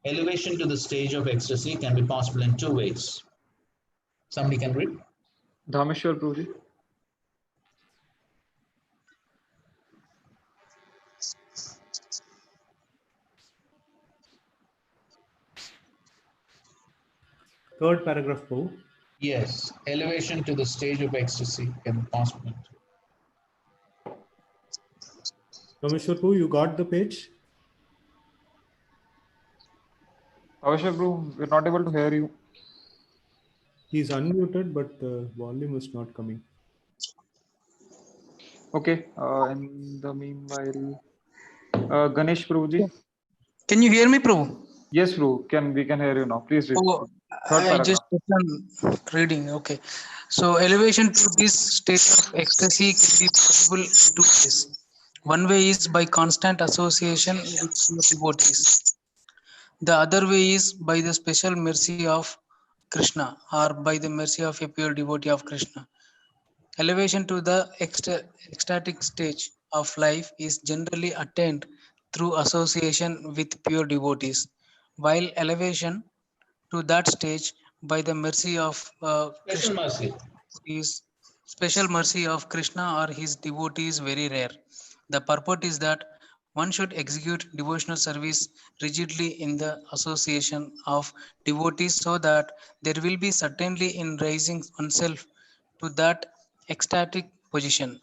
Elevation to the stage of ecstasy can be possible in two ways. Somebody can read? Dhameshwar Prabhuji. Third paragraph, Prabhu. Yes, elevation to the stage of ecstasy can be possible. Rameshwar Prabhu, you got the page? Avashya Prabhu, we're not able to hear you. He's unmuted, but the volume is not coming. Okay, in the meanwhile, Ganesh Prabhuji. Can you hear me, Prabhu? Yes, Prabhu, we can hear you now. Please read. Oh, Third I paragraph. just kept reading. Okay. So elevation to this state of ecstasy can be possible in two ways. One way is by constant association with devotees. The other way is by the special mercy of Krishna or by the mercy of a pure devotee of Krishna. Elevation to the ecstatic stage of life is generally attained through association with pure devotees, while elevation to that stage by the mercy of Special mercy. is special mercy of Krishna or his devotee is very rare. The purport is that one should execute devotional service rigidly in the association of devotees so that there will be certainly in raising oneself to that ecstatic position.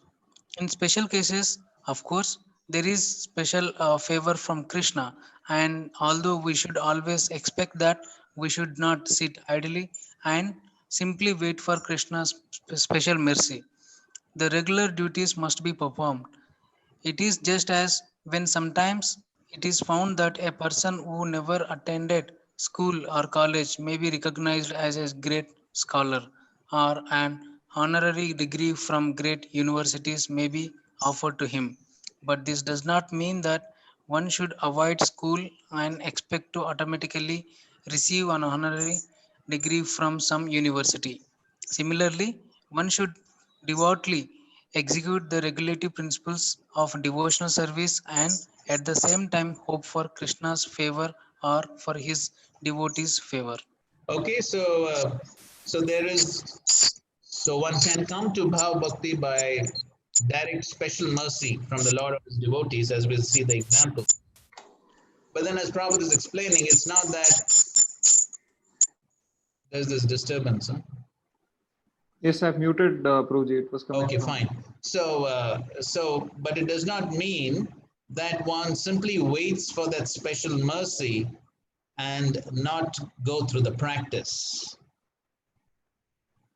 In special cases, of course, there is special favor from Krishna, and although we should always expect that, we should not sit idly and simply wait for Krishna's special mercy. The regular duties must be performed. It is just as when sometimes it is found that a person who never attended school or college may be recognized as a great scholar, or an honorary degree from great universities may be offered to him. But this does not mean that one should avoid school and expect to automatically receive an honorary degree from some university. Similarly, one should devoutly execute the regulative principles of devotional service and at the same time hope for Krishna's favor or for his devotees' favor. Okay, so there is, so one can come to Bhava Bhakti by direct special mercy from the Lord of his devotees, as we'll see the example. But then as Prabhupada is explaining, it's not that there's this disturbance. Huh? Yes, I've muted Prabhuji. It was coming. Okay, fine. So, but it does not mean that one simply waits for that special mercy and not go through the practice.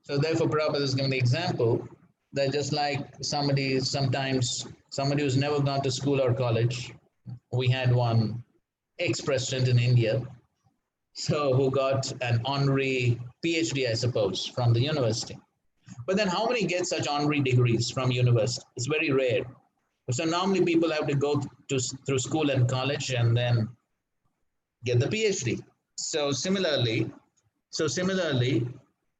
So therefore, Prabhupada is giving the example that just like somebody who's never gone to school or college, we had one ex-president in India, so who got an honorary PhD, I suppose, from the university. But then how many get such honorary degrees from university? It's very rare. So normally people have to go through school and college and then get the PhD. So similarly,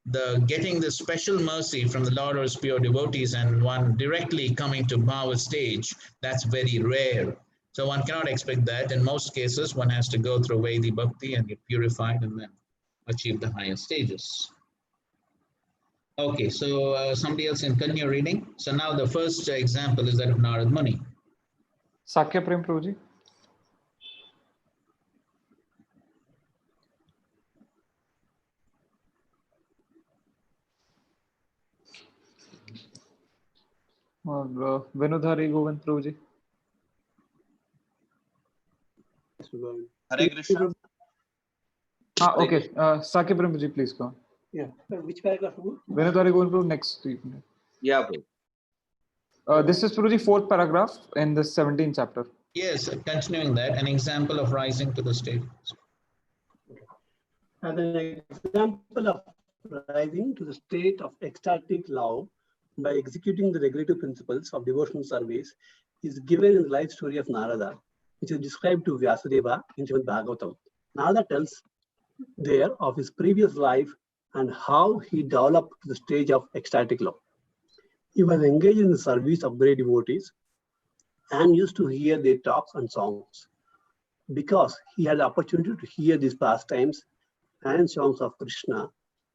the getting the special mercy from the Lord or his pure devotees and one directly coming to bhava stage, that's very rare. So one cannot expect that. In most cases, one has to go through Vaidhi Bhakti and get purified and then achieve the higher stages. Okay, so somebody else can continue reading. So now the first example is that of Narad Muni. Sakya Prem Prabhuji. Or Venudhari Govind Prabhuji. Hare Krishna. Okay. Sakya Prem Prabhuji, please go on. Yeah. Which paragraph? Venudhari Govind Prabhuji, next. Yeah, Prabhu. This is Prabhuji, 4th paragraph in the 17th chapter. Yes, continuing that, an example of rising to the state. As an example of rising to the state of ecstatic love by executing the regulative principles of devotional service is given in the life story of Narada, which is described to Vyasadeva in Srimad Bhagavatam. Narada tells there of his previous life and how he developed to the stage of ecstatic love. He was engaged in the service of great devotees and used to hear their talks and songs. Because he had the opportunity to hear these pastimes and songs of Krishna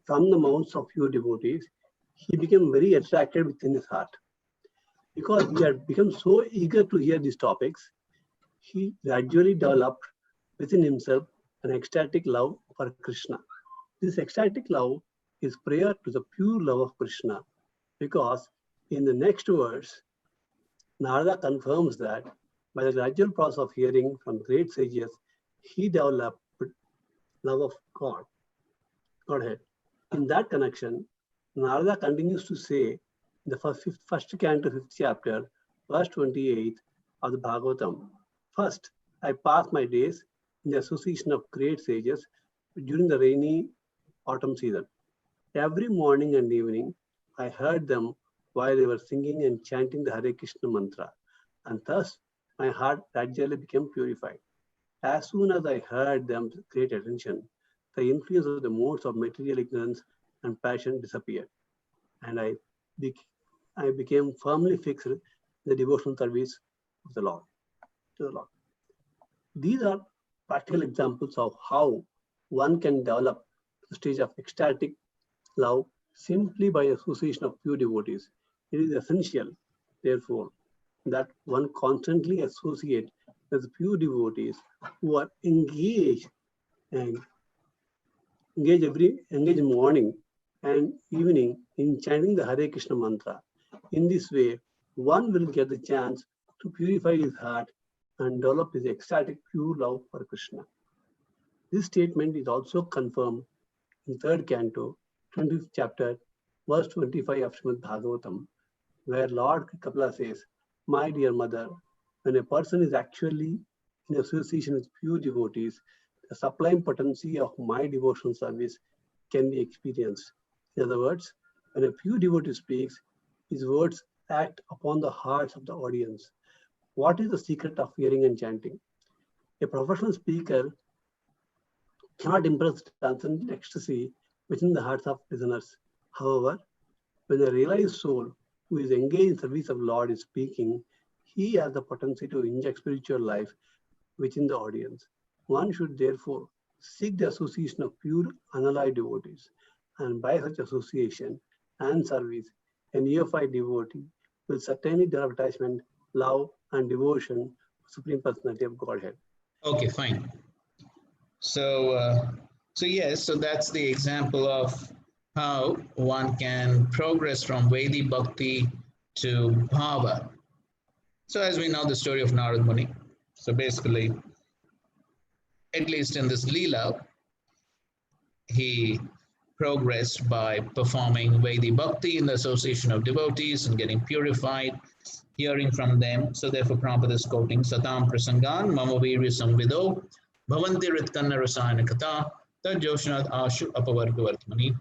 from the mouths of pure devotees, he became very attracted within his heart. Because he had become so eager to hear these topics, he gradually developed within himself an ecstatic love for Krishna. This ecstatic love is prior to the pure love of Krishna, because in the next verse, Narada confirms that by the gradual process of hearing from great sages, he developed love of Godhead. In that connection, Narada continues to say in the first canto, 5th chapter, verse 28 of the Bhagavatam, first, I pass my days in the association of great sages during the rainy autumn season. Every morning and evening, I heard them while they were singing and chanting the Hare Krishna mantra, and thus my heart gradually became purified. As soon as I heard them with great attention, the influence of the modes of material ignorance and passion disappeared, and I became firmly fixed in the devotional service of the Lord. To the Lord. These are practical examples of how one can develop the stage of ecstatic love simply by association of pure devotees. It is essential, therefore, that one constantly associate with pure devotees who are engaged morning and evening in chanting the Hare Krishna mantra. In this way, one will get the chance to purify his heart and develop his ecstatic pure love for Krishna. This statement is also confirmed in 3rd canto, 20th chapter, verse 25 of Srimad Bhagavatam, where Lord Kapila says, my dear mother, when a person is actually in association with pure devotees, the sublime potency of my devotional service can be experienced. In other words, when a pure devotee speaks, his words act upon the hearts of the audience. What is the secret of hearing and chanting? A professional speaker cannot impress transcendent ecstasy within the hearts of listeners. However, when a realized soul who is engaged in service of Lord is speaking, he has the potency to inject spiritual life within the audience. One should therefore seek the association of pure unalloyed devotees, and by such association and service, a neophyte devotee will certainly develop attachment, love, and devotion to Supreme Personality of Godhead. Okay, fine. So that's the example of how one can progress from Vaidhi Bhakti to Bhava. So as we know the story of Narad Muni, so basically, at least in this Leela, he progressed by performing Vaidhi Bhakti in the association of devotees and getting purified, hearing from them. So therefore Prabhupada is quoting Satam Prasangan Mama Virya Samvido Bhavanti Ritkanna Rasayana Kata Tad Joshnad Ashu Apavargavartmani.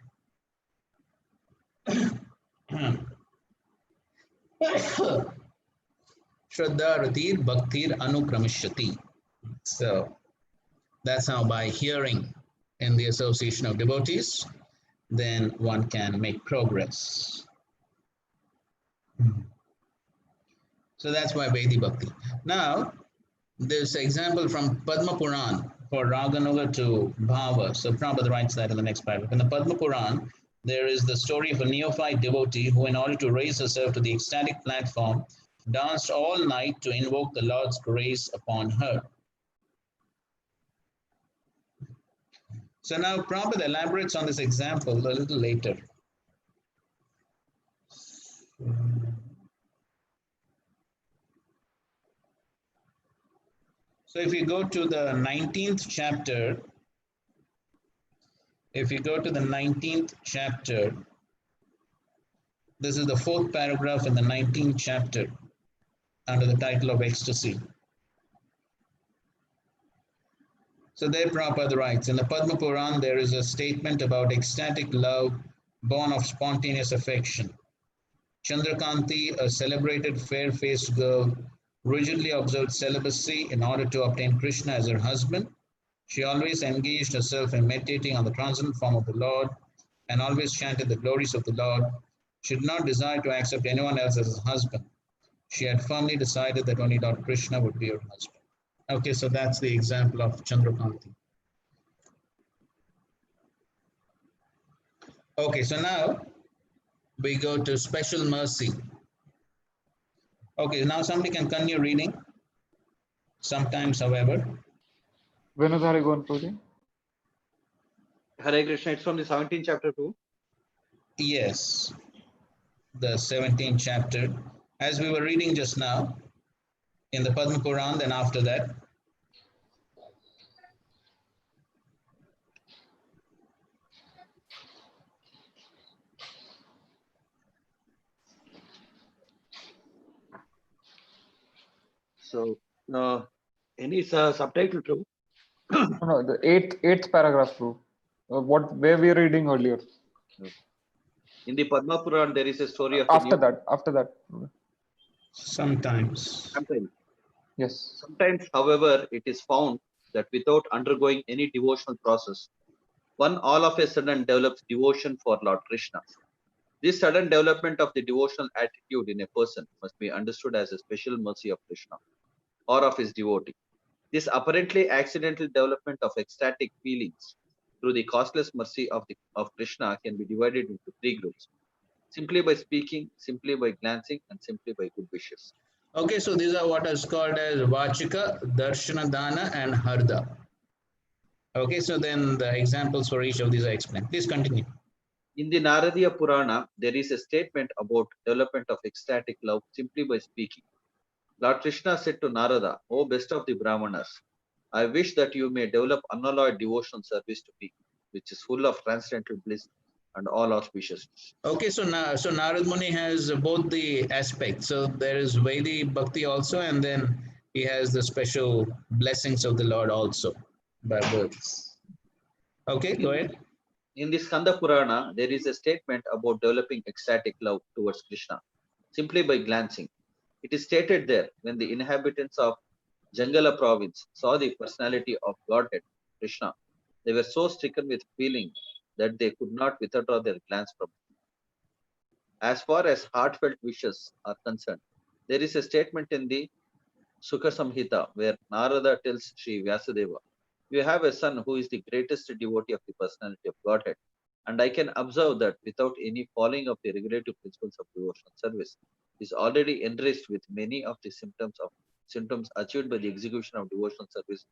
Shraddha Ratir Bhaktir Anukramishati. So that's how by hearing in the association of devotees, then one can make progress. So that's why Vedi Bhakti. Now, this example from Padma Puran for Raganuga to Bhava. So Prabhupada writes that in the next paragraph. In the Padma Puran, there is the story of a neophyte devotee who, in order to raise herself to the ecstatic platform, danced all night to invoke the Lord's grace upon her. So now Prabhupada elaborates on this example a little later. So if you go to the 19th chapter, this is the 4th paragraph in the 19th chapter under the title of ecstasy. So there Prabhupada writes, in the Padma Puran, there is a statement about ecstatic love born of spontaneous affection. Chandrakanti, a celebrated fair-faced girl, rigidly observed celibacy in order to obtain Krishna as her husband. She always engaged herself in meditating on the transcendent form of the Lord and always chanted the glories of the Lord. She did not desire to accept anyone else as her husband. She had firmly decided that only Lord Krishna would be her husband. Okay, so that's the example of Chandrakanti. Okay, so now we go to special mercy. Okay, now somebody can continue reading. Sometimes, however. When is Hari going, Prabhuji? Hare Krishna, it's from the 17th chapter too. Yes, the 17th chapter. As we were reading just now in the Padma Puran, then after that. So, any subtitle too? No, the eighth paragraph too. Where we were reading earlier. In the Padma Puran, there is a story of After that. Sometimes. Yes. Sometimes, however, it is found that without undergoing any devotional process, one all of a sudden develops devotion for Lord Krishna. This sudden development of the devotional attitude in a person must be understood as a special mercy of Krishna or of his devotee. This apparently accidental development of ecstatic feelings through the causeless mercy of Krishna can be divided into 3 groups: simply by speaking, simply by glancing, and simply by good wishes. Okay, so these are what is called as Vachika, Darshana Dana, and Harda. Okay, so then the examples for each of these are explained. Please continue. In the Naradiya Purana, there is a statement about development of ecstatic love simply by speaking. Lord Krishna said to Narada, "O best of the Brahmanas, I wish that you may develop unalloyed devotional service to me, which is full of transcendental bliss and all auspiciousness." Okay, so Narad Muni has both the aspects. So there is Vedi Bhakti also, and then he has the special blessings of the Lord also by births. Okay, go ahead. In the Skanda Purana, there is a statement about developing ecstatic love towards Krishna simply by glancing. It is stated there, when the inhabitants of Jangala province saw the personality of Godhead, Krishna, they were so stricken with feeling that they could not withdraw their glance from him. As far as heartfelt wishes are concerned, there is a statement in the Sukha Samhita where Narada tells Sri Vyasadeva, "You have a son who is the greatest devotee of the personality of Godhead, and I can observe that without any following of the regulative principles of devotional service, is already enriched with many of the symptoms achieved by the execution of devotional service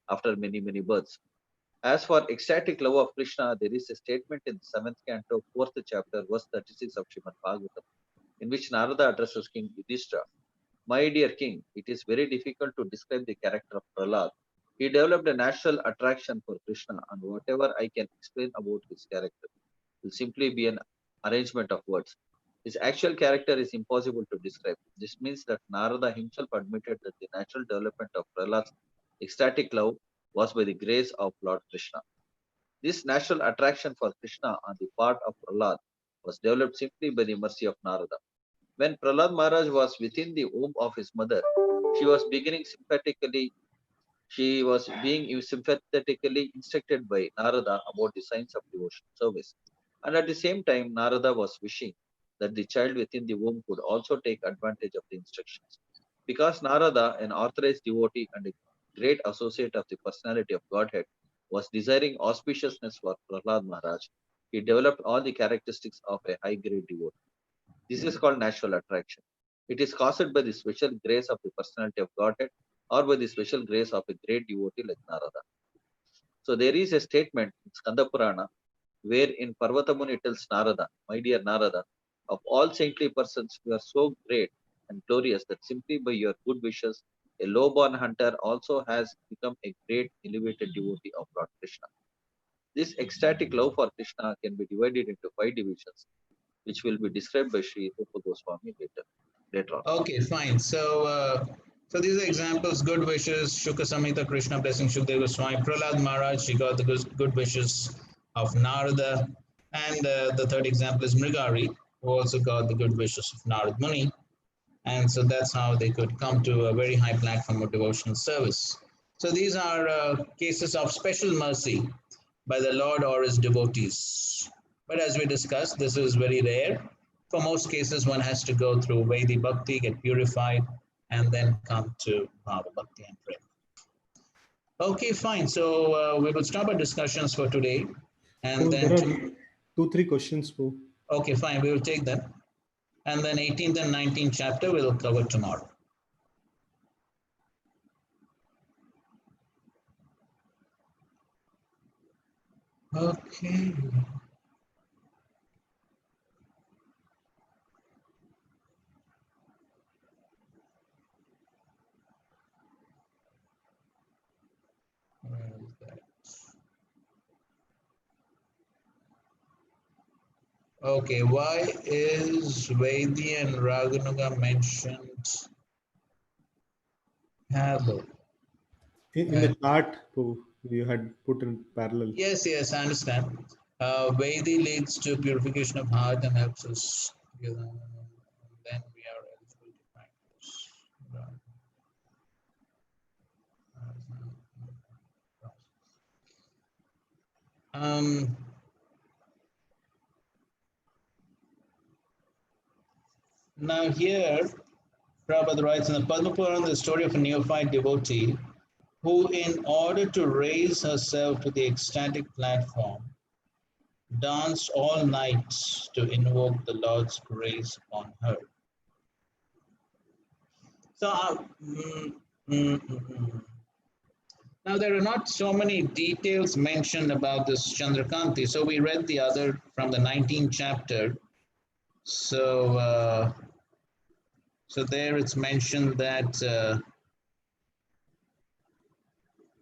after many, many births." As for ecstatic love of Krishna, there is a statement in the 7th canto, 4th chapter, verse 36 of Srimad Bhagavatam, in which Narada addresses King Yudhishthira, "My dear king, it is very difficult to describe the character of Prahlad. He developed a natural attraction for Krishna, and whatever I can explain about his character will simply be an arrangement of words. His actual character is impossible to describe." This means that Narada himself admitted that the natural development of Prahlad's ecstatic love was by the grace of Lord Krishna. This natural attraction for Krishna on the part of Prahlad was developed simply by the mercy of Narada. When Prahlad Maharaj was within the womb of his mother, she was being sympathetically instructed by Narada about the science of devotion service. And at the same time, Narada was wishing that the child within the womb could also take advantage of the instructions. Because Narada, an authorized devotee and a great associate of the personality of Godhead, was desiring auspiciousness for Prahlad Maharaj, he developed all the characteristics of a high-grade devotee. This is called natural attraction. It is caused by the special grace of the personality of Godhead or by the special grace of a great devotee like Narada. So there is a statement in Skanda Purana wherein Parvata Muni tells Narada, my dear Narada, of all saintly persons, you are so great and glorious that simply by your good wishes, a low-born hunter also has become a great elevated devotee of Lord Krishna. This ecstatic love for Krishna can be divided into 5 divisions, which will be described by Sri Rupa Goswami later on. Okay, fine. So these are examples: good wishes, Shukha Samhita, Krishna blessing Shukadeva Goswami, Prahlad Maharaj, he got the good wishes of Narada, and the third example is Mrigari, who also got the good wishes of Narad Muni, and so that's how they could come to a very high platform of devotional service. So these are cases of special mercy by the Lord or his devotees. But as we discussed, this is very rare. For most cases, one has to go through Vedic Bhakti, get purified, and then come to Bhava Bhakti and pray. Okay, fine. So we will stop our discussions for today. And then there are 2-3 questions, Poo. Okay, fine. We will take them. And then 18th and 19th chapter we will cover tomorrow. Okay. Where is that? Okay, why is Vaidhi and Raganuga mentioned? In the chart, Poo, you had put in parallel. Yes, I understand. Vaidhi leads to purification of heart and helps us. Then we are eligible to practice. Now here, Prabhupada writes in the Padma Purana the story of a neophyte devotee who, in order to raise herself to the ecstatic platform, danced all night to invoke the Lord's grace upon her. So, now there are not so many details mentioned about this Chandrakanti. So we read the other from the 19th chapter. So, so there it's mentioned that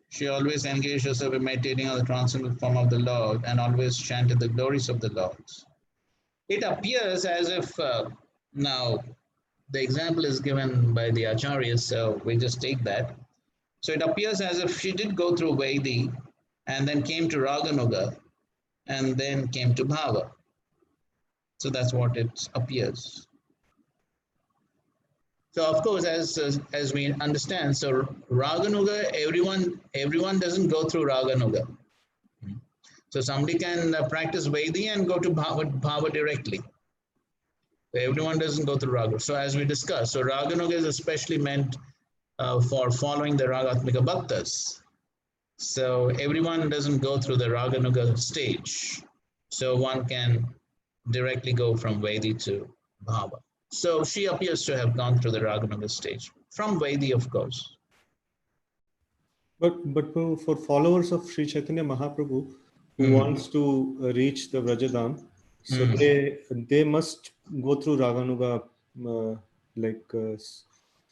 she always engaged herself in meditating on the transcendental form of the Lord and always chanted the glories of the Lord. It appears as if, now the example is given by the Acharyas, so we just take that. So it appears as if she did go through Vaidhi and then came to Raganuga and then came to Bhava. So that's what it appears. So of course, as we understand, so Raganuga, everyone doesn't go through Raganuga. So somebody can practice Vaidhi and go to Bhava directly. So everyone doesn't go through Raga. So as we discussed, so Raganuga is especially meant for following the Ragatmika Bhaktas. So everyone doesn't go through the Raganuga stage. So one can directly go from Vaidhi to Bhava. So she appears to have gone through the Raganuga stage. From Vaidhi, of course. But for followers of Sri Chaitanya Mahaprabhu who wants to reach the Vrajadham, so they must go through Raganuga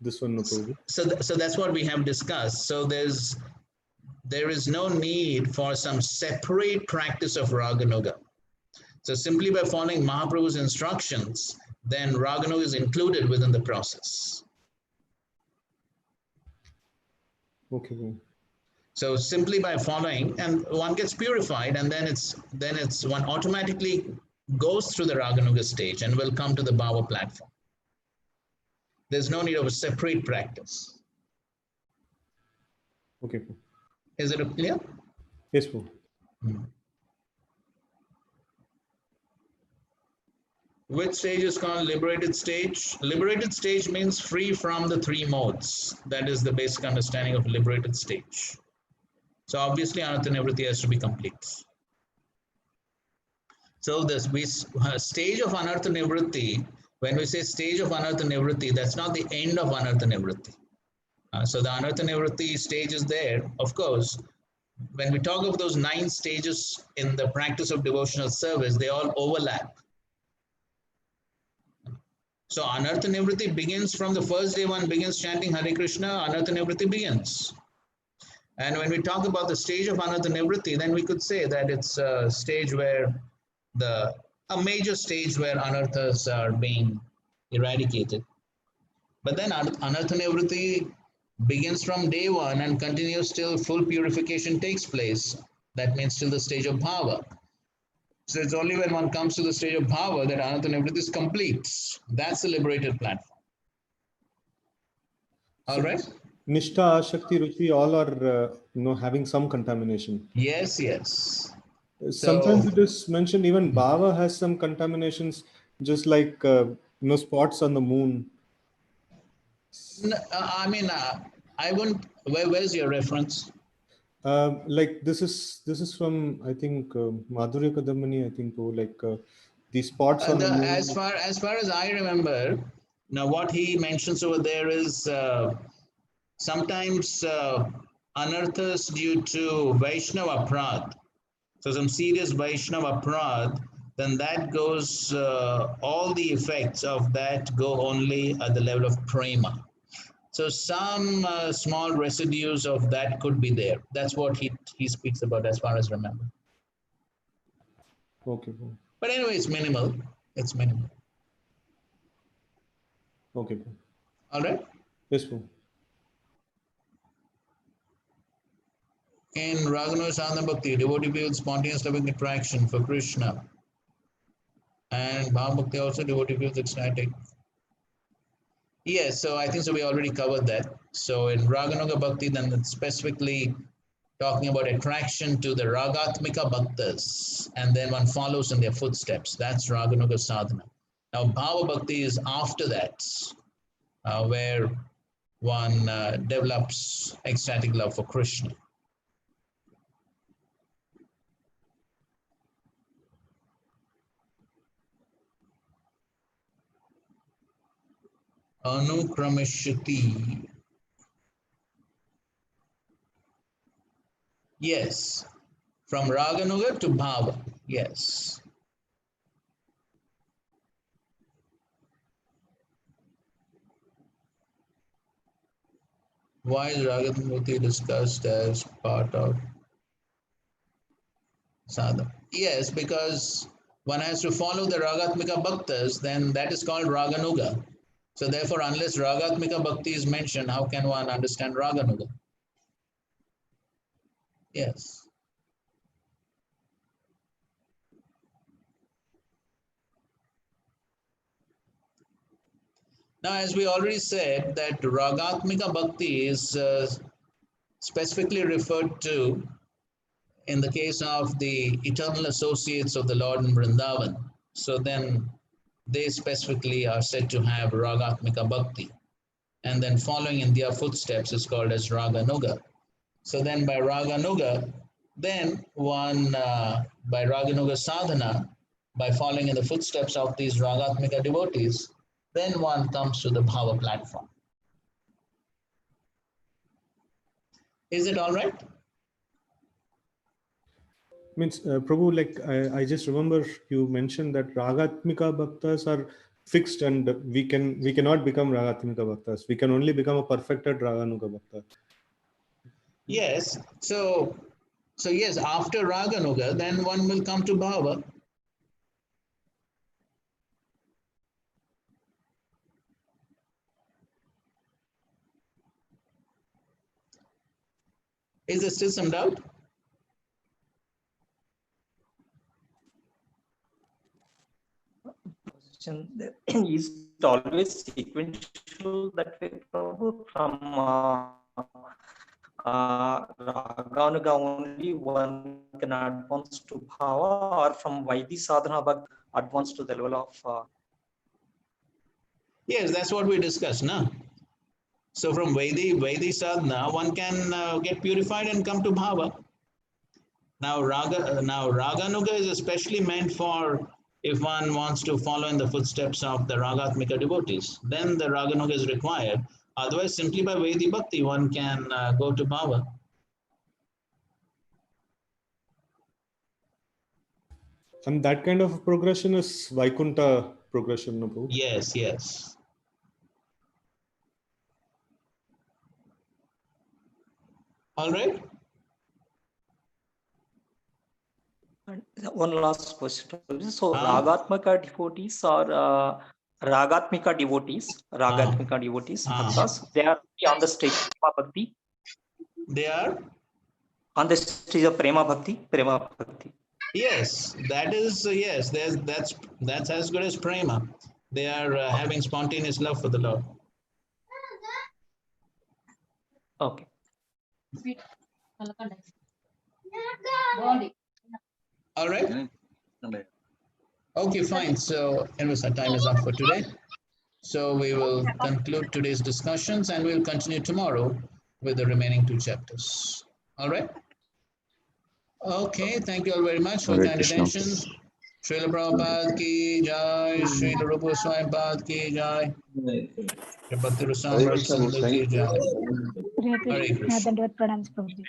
this one. So that's what we have discussed. So there is no need for some separate practice of Raganuga. So simply by following Mahaprabhu's instructions, then Raganuga is included within the process. Okay. So simply by following, and one gets purified, and then it's one automatically goes through the Raganuga stage and will come to the Bhava platform. There's no need of a separate practice. Okay. Is it clear? Yes, Prabhu. Which stage is called liberated stage? Liberated stage means free from the three modes. That is the basic understanding of liberated stage. So obviously Anartha Nivritti has to be complete. So this stage of Anartha Nivritti, when we say stage of Anartha Nivritti, that's not the end of Anartha Nivritti. So the Anartha Nivritti stage is there, of course. When we talk of those 9 stages in the practice of devotional service, they all overlap. So Anartha Nivritti begins from the first day one begins chanting Hare Krishna, Anartha Nivritti begins. And when we talk about the stage of Anartha Nivritti, then we could say that it's a stage where a major stage where anarthas are being eradicated. But then Anartha Nivritti begins from day one and continues till full purification takes place. That means till the stage of Bhava. So it's only when one comes to the stage of Bhava that Anartha Nivritti is complete. That's the liberated platform. All right? Nishtha, Shakti, Ruchi, all are having some contamination. Yes, yes. Sometimes it is mentioned even Bhava has some contaminations, just like spots on the moon. I mean, I wouldn't. Where's your reference? Like this is from I think Madhurya Kadambini. I think the spots on the moon. As far as I remember, now what he mentions over there is sometimes anarthas due to Vaishnava Prad. So some serious Vaishnava Prad, then that goes, all the effects of that go only at the level of prema. So some small residues of that could be there. That's what he speaks about as far as I remember. Okay. But anyway, it's minimal. It's minimal. Okay. All right? Yes, bro. In Raganuga Sadhana Bhakti, devotee feels spontaneous loving attraction for Krishna. And Bhava Bhakti also, devotee feels ecstatic. Yes, so I think so we already covered that. So in Raganuga Bhakti, then it's specifically talking about attraction to the Ragatmika Bhaktas, and then one follows in their footsteps. That's Raganuga Sadhana. Now, Bhava Bhakti is after that, where one develops ecstatic love for Krishna. Anukramishati. Yes, from Raganuga to Bhava. Yes. Why is Raganuga discussed as part of sadhana? Yes, because one has to follow the Ragatmika Bhaktas, then that is called Raganuga. So therefore, unless Ragatmika Bhakti is mentioned, how can one understand Raganuga? Yes. Now, as we already said, that Ragatmika Bhakti is specifically referred to in the case of the eternal associates of the Lord in Vrindavan. So then they specifically are said to have Ragatmika Bhakti. And then following in their footsteps is called as Raganuga. So then by Raganuga, then one, by Raganuga sadhana, by following in the footsteps of these Ragatmika devotees, then one comes to the Bhava platform. Is it all right? Means, Prabhu, like I just remember you mentioned that Ragatmika Bhaktas are fixed and we cannot become Ragatmika Bhaktas. We can only become a perfected Raganuga Bhakta. Yes. So yes, after Raganuga, then one will come to Bhava. Is there still some doubt? question. Is it always sequential that way, Prabhu? From Raganuga only one can advance to Bhava, or from Vaidhi Sadhana Bhakti advance to the level of... Yes, that's what we discussed, no? So from Vaidhi Sadhana, one can get purified and come to Bhava. Now Raganuga is especially meant for if one wants to follow in the footsteps of the Ragatmika devotees. Then the Raganuga is required. Otherwise, simply by Vaidhi Bhakti, one can go to Bhava. And that kind of progression is Vaikuntha progression, no, Prabhu? Yes, yes. All right. And one last question. So Ragatmika devotees or Ragatmika devotees, because they are on the stage of Prema Bhakti. They are on the stage of Prema Bhakti. Yes, that is yes. That's as good as prema. They are having spontaneous love for the Lord. Okay. All right. Okay, fine. So, anyways, our time is up for today. So we will conclude today's discussions and we'll continue tomorrow with the remaining 2 chapters. All right. Okay, thank you all very much for kind attention. Srila Prabhupada ki jai, Srila Rupa Goswami Pad ki jai, Bhakti Rasamrita Sindhu ki jai. Hare Krishna. Dandavad pranams, Prabhuji.